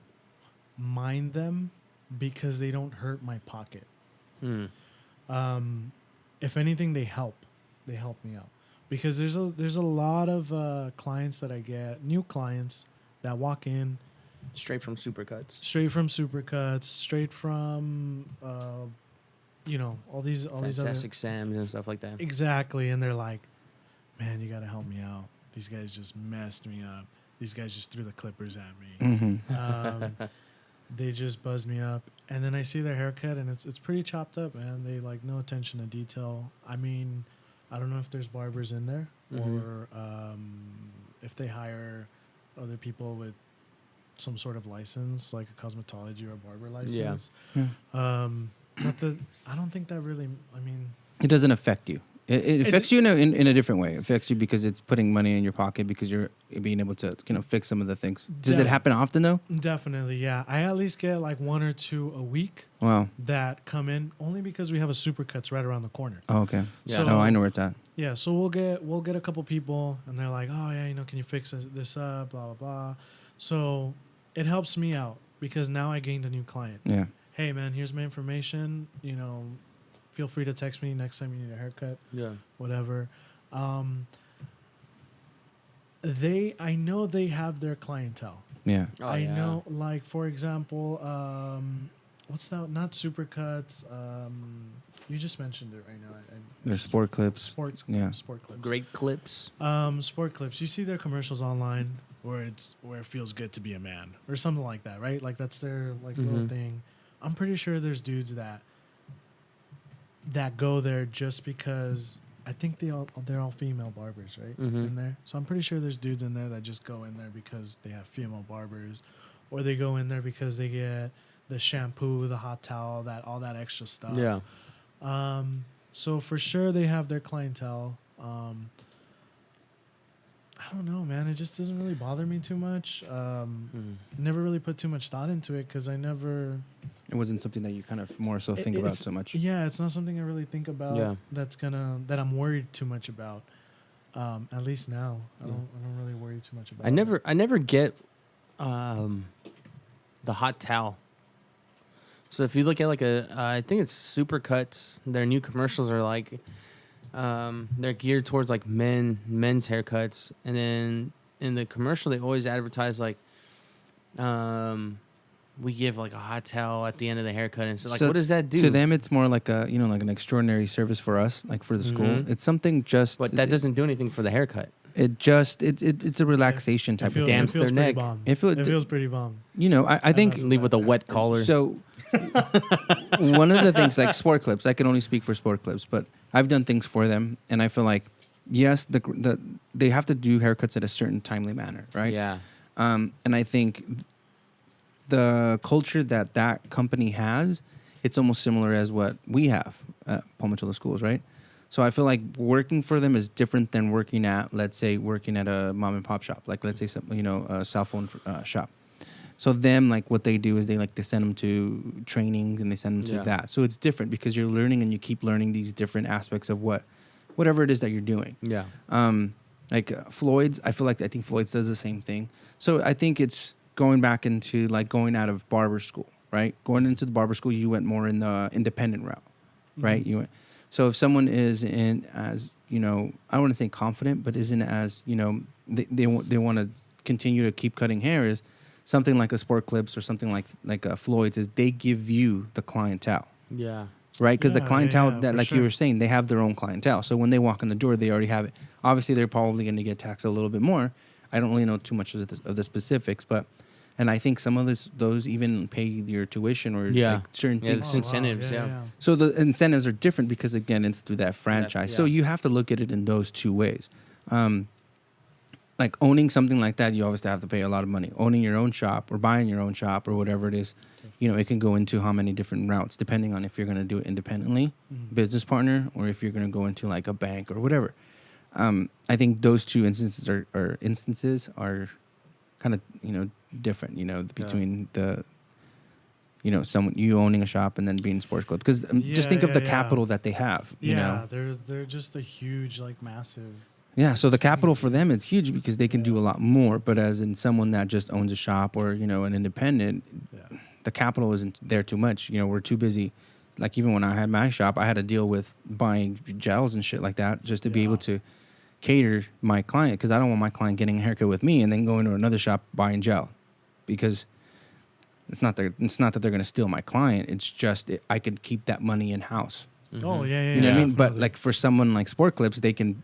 mind them because they don't hurt my pocket. If anything, they help. They help me out because there's a lot of clients that I get, new clients that walk in Straight from Supercuts. straight from Supercuts, straight from all these other Fantastic Sam's and stuff like that. exactly, and they're like, man, you gotta help me out. These guys just messed me up. These guys just threw the clippers at me. They just buzzed me up, and then I see their haircut, and it's pretty chopped up, man. They like no attention to detail. I mean, I don't know if there's barbers in there or if they hire other people with some sort of license, like a cosmetology or a barber license. Yeah. Not that I don't think that really. I mean, It doesn't affect you. It affects you in a different way. It affects you because it's putting money in your pocket because you're being able to fix some of the things. Does it happen often though? definitely, yeah. I at least get like 1 or 2 a week Wow. that come in only because we have a Supercuts right around the corner. Oh, okay. Yeah. So- No, I know where it's at. Yeah, so we'll get a couple people, and they're like, oh yeah, can you fix this up, blah blah blah. So it helps me out because now I gained a new client. Yeah. Hey man, here's my information. Feel free to text me next time you need a haircut, Yeah. whatever. I know they have their clientele. Yeah. Oh, I yeah. know, like for example, what's that? Not Supercuts. You just mentioned it right now. There's sport clips. Sports. Yeah. Sport clips. Great Clips. Sport clips. You see their commercials online where it feels good to be a man or something like that, right? Like that's their little thing. I'm pretty sure there's dudes that go there just because I think they're all female barbers, right? Mhm. In there. So I'm pretty sure there's dudes in there that just go in there because they have female barbers, or they go in there because they get the shampoo, the hot towel, all that extra stuff. Yeah. So for sure they have their clientele. I don't know, man. It just doesn't really bother me too much. Never really put too much thought into it because I never. It wasn't something that you kind of more so think about so much. Yeah, it's not something I really think about. Yeah. That I'm worried too much about. At least now, I don't really worry too much about. I never get the hot towel. So if you look at like I think it's Supercuts. Their new commercials are like, they're geared towards like men's haircuts, and then in the commercial they always advertise like, we give like a hot towel at the end of the haircut, and so like, what does that do? To them, it's more like a like an extraordinary service. For us, like for the school, it's something just. But that doesn't do anything for the haircut. It's a relaxation type of thing. Damps their neck. It feels pretty bomb. I think Leave with a wet collar. so. One of the things, like sport clips, I can only speak for sport clips, but I've done things for them, and I feel like, yes, they have to do haircuts at a certain timely manner, right? Yeah. And I think the culture that company has, it's almost similar as what we have at Palmatola schools, right? So I feel like working for them is different than working at, let's say, working at a mom and pop shop, like let's say some, a cell phone shop. So them, like what they do is they send them to trainings and they send them to that. So it's different because you're learning and you keep learning these different aspects of whatever it is that you're doing. Yeah. Floyd's, I think Floyd's does the same thing. So I think it's going back into like going out of barber school, right? Going into the barber school, you went more in the independent route, right? You went. So if someone is in as, I don't want to say confident, but isn't as, they want to continue to keep cutting hair, is something like a Sport Clips or something like a Floyd's, is they give you the clientele. Yeah. Right? Because the clientele that, like you were sure. saying, they have their own clientele. So when they walk in the door, they already have it. Obviously, they're probably going to get taxed a little bit more. I don't really know too much of the specifics, and I think some of those even pay your tuition or like certain things. It's incentives, yeah. So the incentives are different because, again, it's through that franchise. Yeah. So you have to look at it in those two ways. Like owning something like that, you obviously have to pay a lot of money. Owning your own shop or buying your own shop or whatever it is, it can go into how many different routes depending on if you're going to do it independently, business partner, or if you're going to go into like a bank or whatever. I think those two instances are kind of different. Between the someone you owning a shop and then being a sports club, because just think of the capital that they have. They're just a huge, like, massive. Yeah, so the capital for them is huge because they can do a lot more. But as in someone that just owns a shop or an independent, the capital isn't there too much. We're too busy. Like even when I had my shop, I had to deal with buying gels and shit like that just to be able to cater my client, because I don't want my client getting a haircut with me and then going to another shop buying gel, because it's not that they're going to steal my client. It's just I could keep that money in house. Mm-hmm. Oh yeah. You know what I mean? But like for someone like Sport Clips, they can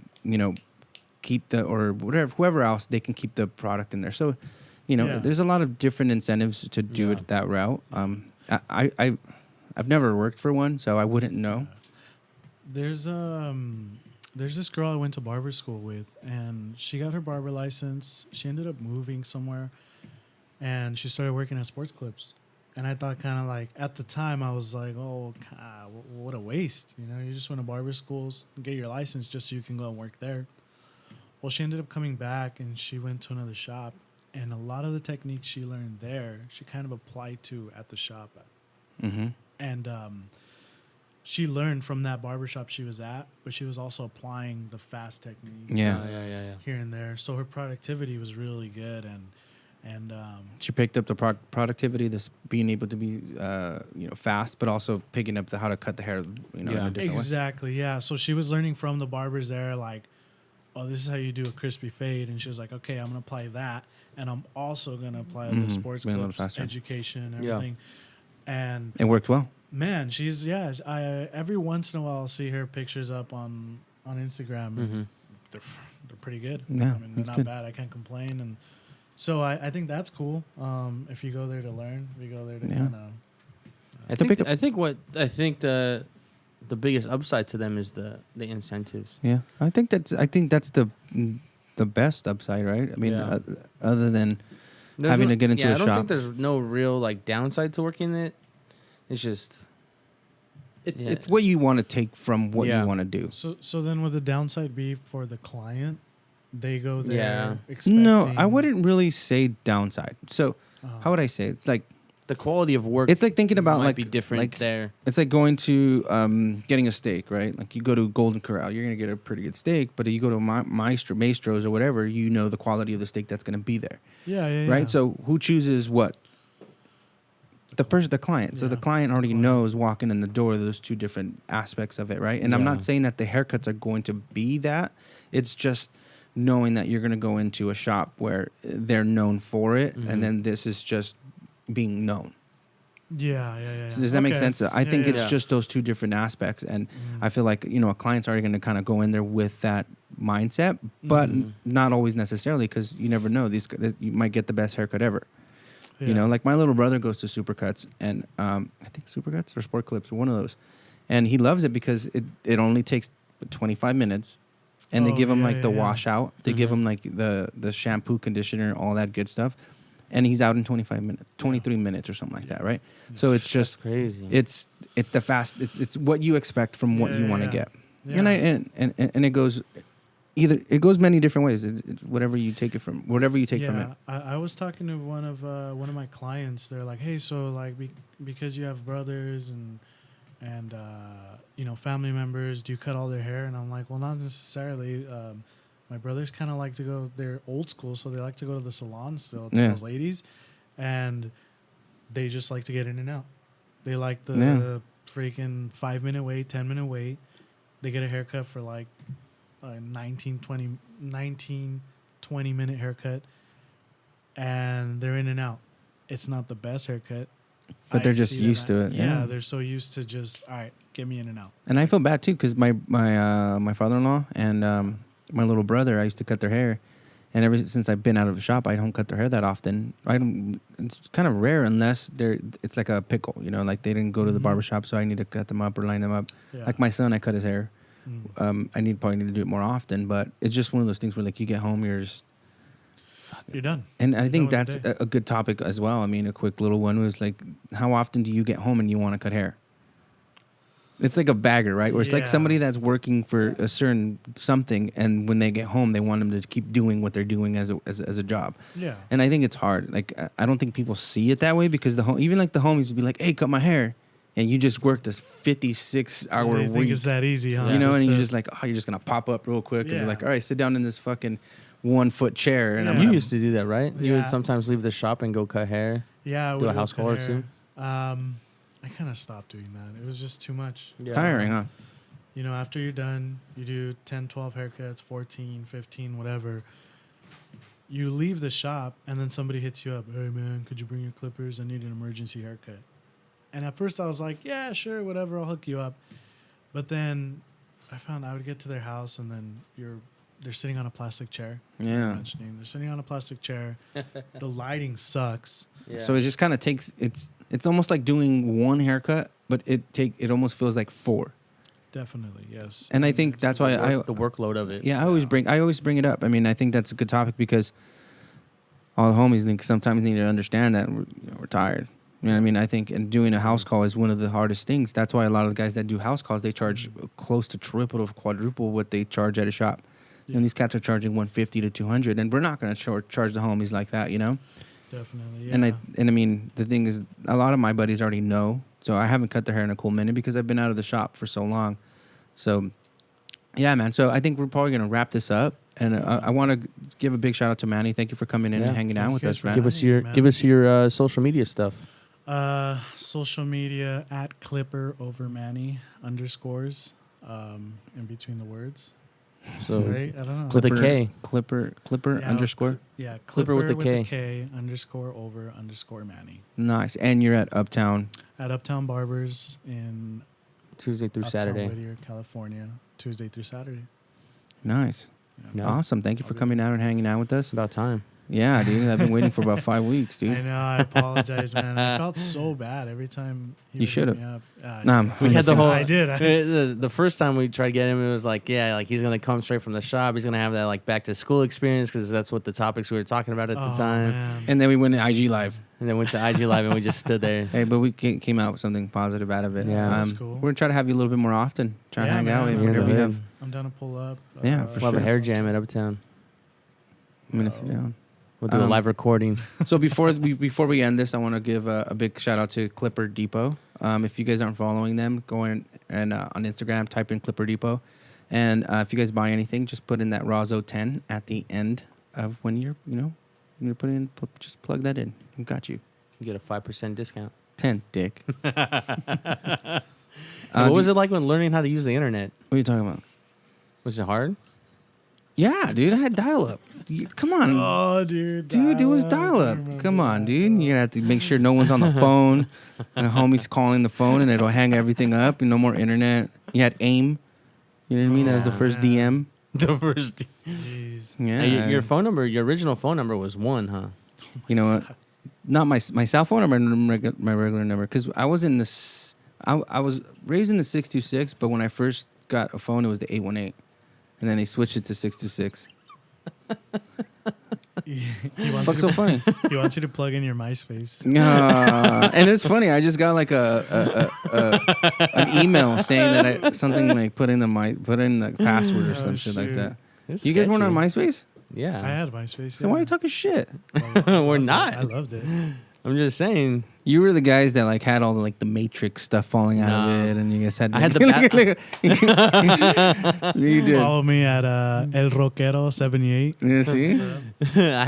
keep or whoever else, they can keep the product in there. So there's a lot of different incentives to do it that route. I've never worked for one, so I wouldn't know. There's this girl I went to barber school with, and she got her barber license. She ended up moving somewhere, and she started working at Sports Clips. And I thought, kind of like, at the time, I was like, oh, God, what a waste. You just went to barber schools, get your license just so you can go and work there. Well, she ended up coming back, and she went to another shop. And a lot of the techniques she learned there, she kind of applied to at the shop. Mm-hmm. And she learned from that barbershop she was at, but she was also applying the fast techniques here and there. So her productivity was really good, and she picked up the productivity, this being able to be fast, but also picking up how to cut the hair in a different way. Exactly, yeah. So she was learning from the barbers there, like, oh, this is how you do a crispy fade, and she was like, okay, I'm gonna apply that, and I'm also gonna apply the Sports Clips education and everything. And it worked well. Man, she's I every once in a while I'll see her pictures up on Instagram. And they're pretty good. Yeah, I mean, they're not bad. I can't complain. And so I think that's cool. If you go there to learn, if you go there to kind of. I think the biggest upside to them is the incentives. Yeah, I think that's the best upside, right? I mean, Yeah. other than There's having no- to get into a I don't shop. think there's no real like downside to working it. It's just yeah. It's what you want to take from what Yeah. you want to do. So then would the downside be for the client? They go there Yeah. expecting. No, I wouldn't really say downside. So how would I say it? It's like the quality of work. it's like thinking about might like be different like there. it's like going to getting a steak, right? Like you go to Golden Corral, you're gonna get a pretty good steak, but if you go to Maestro's or whatever, you know the quality of the steak that's gonna be there, Yeah. right? So who chooses what? The client. So the Yeah, client already client. knows walking in the door those two different aspects of it, right? And I'm Yeah. not saying that the haircuts are going to be that. It's just knowing that you're going to go into a shop where they're known for it, Mhm. and then this is just being known. Yeah. So does that make sense? I think it's yeah. just those two different aspects, and Mm. I feel like a client's already going to kind of go in there with that mindset, but Mhm. not always necessarily, because you never know. You might get the best haircut ever. Yeah. Like my little brother goes to Supercuts, and I think Supercuts or Sport Clips, or one of those, and he loves it because it only takes 25 minutes, and they Oh, give him yeah, like the yeah. washout, they give Mhm. him like the shampoo, conditioner, all that good stuff, and he's out in 25 minutes, 23 minutes or something like that, right? So it's just That's crazy. it's the fast, it's what you expect from what you want to get, and and it goes. It goes many different ways. It's whatever you take from it. I was talking to one of my clients. They're like, hey, so like because you have brothers and family members, do you cut all their hair? And I'm like, well, not necessarily. My brothers kind of like to go. They're old school, so they like to go to the salon still to Yeah. those ladies, and they just like to get in and out. They like the Yeah. freaking 5-minute wait, 10-minute wait. They get a haircut for like 19, 20 minute haircut, and they're in and out. It's not the best haircut, But they're just see that used to it. Yeah, they're so used to just, all right, get me in and out. And I feel bad too, because my father-in-law and my little brother, I used to cut their hair, and ever since I've been out of the shop, I don't cut their hair that often. It's kind of rare unless it's like a pickle, like they didn't go to the Mhm. barbershop, so I need to cut them up or line them up. Yeah. Like my son, I cut his hair. Mm. I probably need to do it more often, but it's just one of those things where like you get home, you're just. You're done. And I You're think done with that's the day. a good topic as well. I mean, a quick little one was like, how often do you get home and you want to cut hair? It's like a bagger, right? Where it's like Yeah. somebody that's working for a certain something, and when they get home, they want them to keep doing what they're doing as a job. Yeah. And I think it's hard. Like I don't think people see it that way, because even like the homies would be like, "Hey, cut my hair," and you just work this 56-hour They think week. it's that easy, huh? And you're to- just like, oh, you're just gonna pop up real quick and Yeah. be like, all right, sit down in this fucking 1-foot chair, and I'm Yeah. You gonna used to do that, right? You Yeah. would sometimes leave the shop and go cut hair. yeah, I do would a house cut call or hair. two? I kind of stopped doing that. It was just too much. tiring, huh? After you're done, you do 10, 12 haircuts, 14, 15, whatever. You leave the shop, and then somebody hits you up. Hey, man, could you bring your clippers? I need an emergency haircut. And at first I was like, yeah, sure, whatever, I'll hook you up. But then I found I would get to their house, and then they're sitting on a plastic chair. Yeah. They're sitting on a plastic chair. The lighting sucks. Yeah. So it just kind of takes it's almost like doing one haircut, but it almost feels like 4. Definitely, yes. And I think that's why the workload of it. I always bring it up. I mean, I think that's a good topic, because all the homies sometimes need to understand that we're tired. You know what I mean? I think, and doing a house call is one of the hardest things. That's why a lot of the guys that do house calls, they charge close to triple or quadruple what they charge at a shop. Yeah. And these cats are charging $150 to $200, and we're not going to charge the homies like that, Definitely, yeah. And I mean, the thing is, a lot of my buddies already know, so I haven't cut their hair in a cool minute because I've been out of the shop for so long. So, yeah, man. So I think we're probably gonna wrap this up, and I want to give a big shout out to Manny. Thank you for coming in Yeah. and hanging out with us, man. Give us your social media stuff. Social media at Clipper over Manny _ in between the words. So Right? I don't know. With a K. Clipper Yeah, underscore. Yeah, Clipper with the K. K _ over _ Manny. Nice. And you're at Uptown. At Uptown Barbers in Tuesday through Uptown Saturday. Whittier, California, Tuesday through Saturday. Nice. Yeah. Yeah. Awesome. Thank you for I'll be coming out and hanging out with us. About time. Yeah, dude. I've been waiting for about 5 weeks, dude. I know. I apologize, man. I felt so bad every time. You would should hit have. me up. Nah, We had the listen, whole. I did. The first time we tried to get him, it was like, yeah, like he's gonna come straight from the shop. He's gonna have that like back to school experience because that's what the topics we were talking about at the time. Man. And then we went to IG Live. And then went to IG Live and we just stood there. Hey, but we came out with something positive out of it. Yeah. That's cool. We're gonna try to have you a little bit more often. Try to Yeah, hang man. out. You're Whenever the we man. have. I'm down to pull up. Yeah, for We'll have a sure. hair jam at Uptown. I'm gonna sit down. We'll do a live recording. So before we end this, I want to give a big shout out to Clipper Depot. If you guys aren't following them, go in and on Instagram, type in Clipper Depot, and if you guys buy anything, just put in that Razo 10 at the end of when you're putting in. Just plug that in. We got you. You get a 5% discount. 10, dick. What was it like when learning how to use the internet? What are you talking about? Was it hard? Yeah, dude, I had dial up. Come on. Oh, dude. Dude, it was dial up. Come on, dude. You're gonna have to make sure no one's on the phone. And a homie's calling the phone and it'll hang everything up. No more internet. You had AIM. You know what I mean? That was the first man. DM. The first. Jeez. Yeah. Hey, your phone number, your original phone number was 1, huh? You know what? Not my cell phone or my regular number. Because I was in this. I was raised in the 626, but when I first got a phone, it was the 818. And then they switched it to 626. Fuck's so funny. He wants you to plug in your MySpace. And it's funny. I just got like an email saying that something like put in the password or some shit like shoot. that. It's You guys weren't on sketchy. MySpace? I Yeah. had MySpace. So why are you talking shit? We're not. I loved it. I'm just saying. You were the guys that like had all the like the Matrix stuff falling out No. of it, and you guys had. I had the You did. Follow me at El Rockero 78. You see? I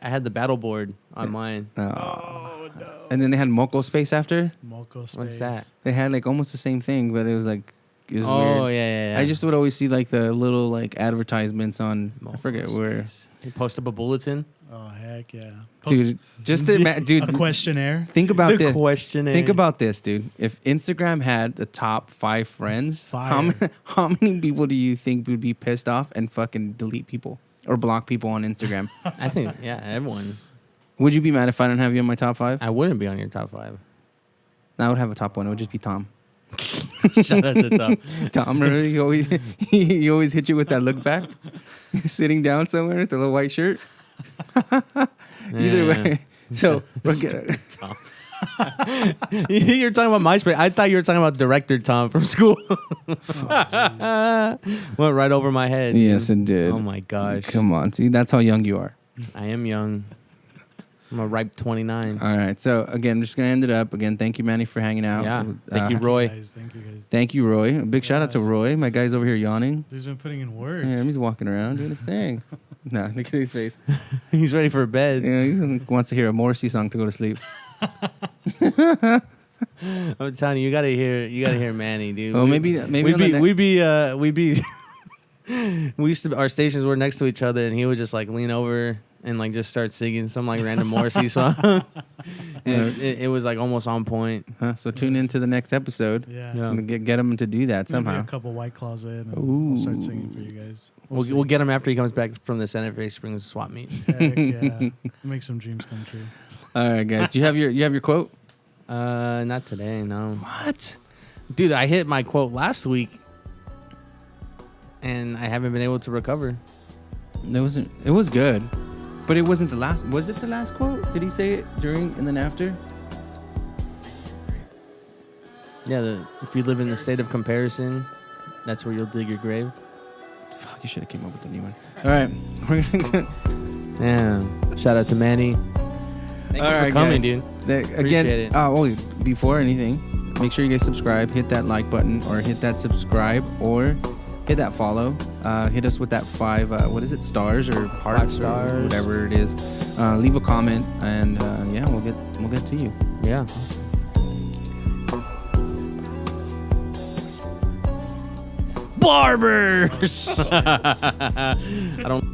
had the battle board on mine. Oh. Oh no. And then they had Moco Space after. Moco Space. What's that? They had like almost the same thing, but it was like it was Oh weird. yeah. I just would always see like the little like advertisements on I forget where. You post up a bulletin. Oh heck yeah. Dude, just a dude, questionnaire. think about this. questionnaire. Think about this, dude. If Instagram had the top 5 friends, Fire. how many people do you think would be pissed off and fucking delete people or block people on Instagram? I think everyone. Would you be mad if I didn't have you in my top 5? I wouldn't be on your top 5. I would have a top 1. It would just be Tom. Shout out to Tom. Tom, remember he always hit you with that look back, sitting down somewhere with the little white shirt. Either way, so Tom. You're talking about MySpace. I thought you were talking about director Tom from school. Went right over my head. yes, dude. it did. Oh my gosh. Come on, see, that's how young you are. I am young. I'm a ripe 29. All right, so again, I'm just gonna end it up. Again, thank you, Manny, for hanging out. Yeah. Thank you, Roy. Thank you guys. Thank you, Roy. A big shout out to Roy. My guy's over here yawning. He's been putting in work. Yeah, he's walking around doing his thing. No, look at his face. He's ready for bed. Yeah, he wants to hear a Morrissey song to go to sleep. I'm telling you, you gotta hear Manny, dude. Well, maybe on the we'd be we used to, our stations were next to each other, and he would just like lean over and like just start singing some like random Morrissey song. And it was like almost on point. So tune into the next episode. Yeah. Yeah. And get him to do that Maybe somehow. a couple White Claws in. And Ooh. I'll start singing for you guys. We'll get him after he comes back from the Santa Fe Springs swap meet. Heck yeah. Make some dreams come true. All right, guys. Do you have your quote? Not today, no. What? Dude, I hit my quote last week, and I haven't been able to recover. It was good, but it wasn't the last. Was it the last quote? Did he say it during and then after? Yeah, if you live in the state of comparison, that's where you'll dig your grave. Fuck, you should have came up with a new one. All right, we're gonna. Yeah. Shout out to Manny. Thank you for coming, dude. Again, it. Before anything, make sure you guys subscribe. Hit that like button, or hit that subscribe, or hit that follow. Hit us with that 5. What is it? Stars or hearts 5 stars, or whatever it is. Leave a comment, and yeah, we'll get to you. Yeah. Barbers. I don't.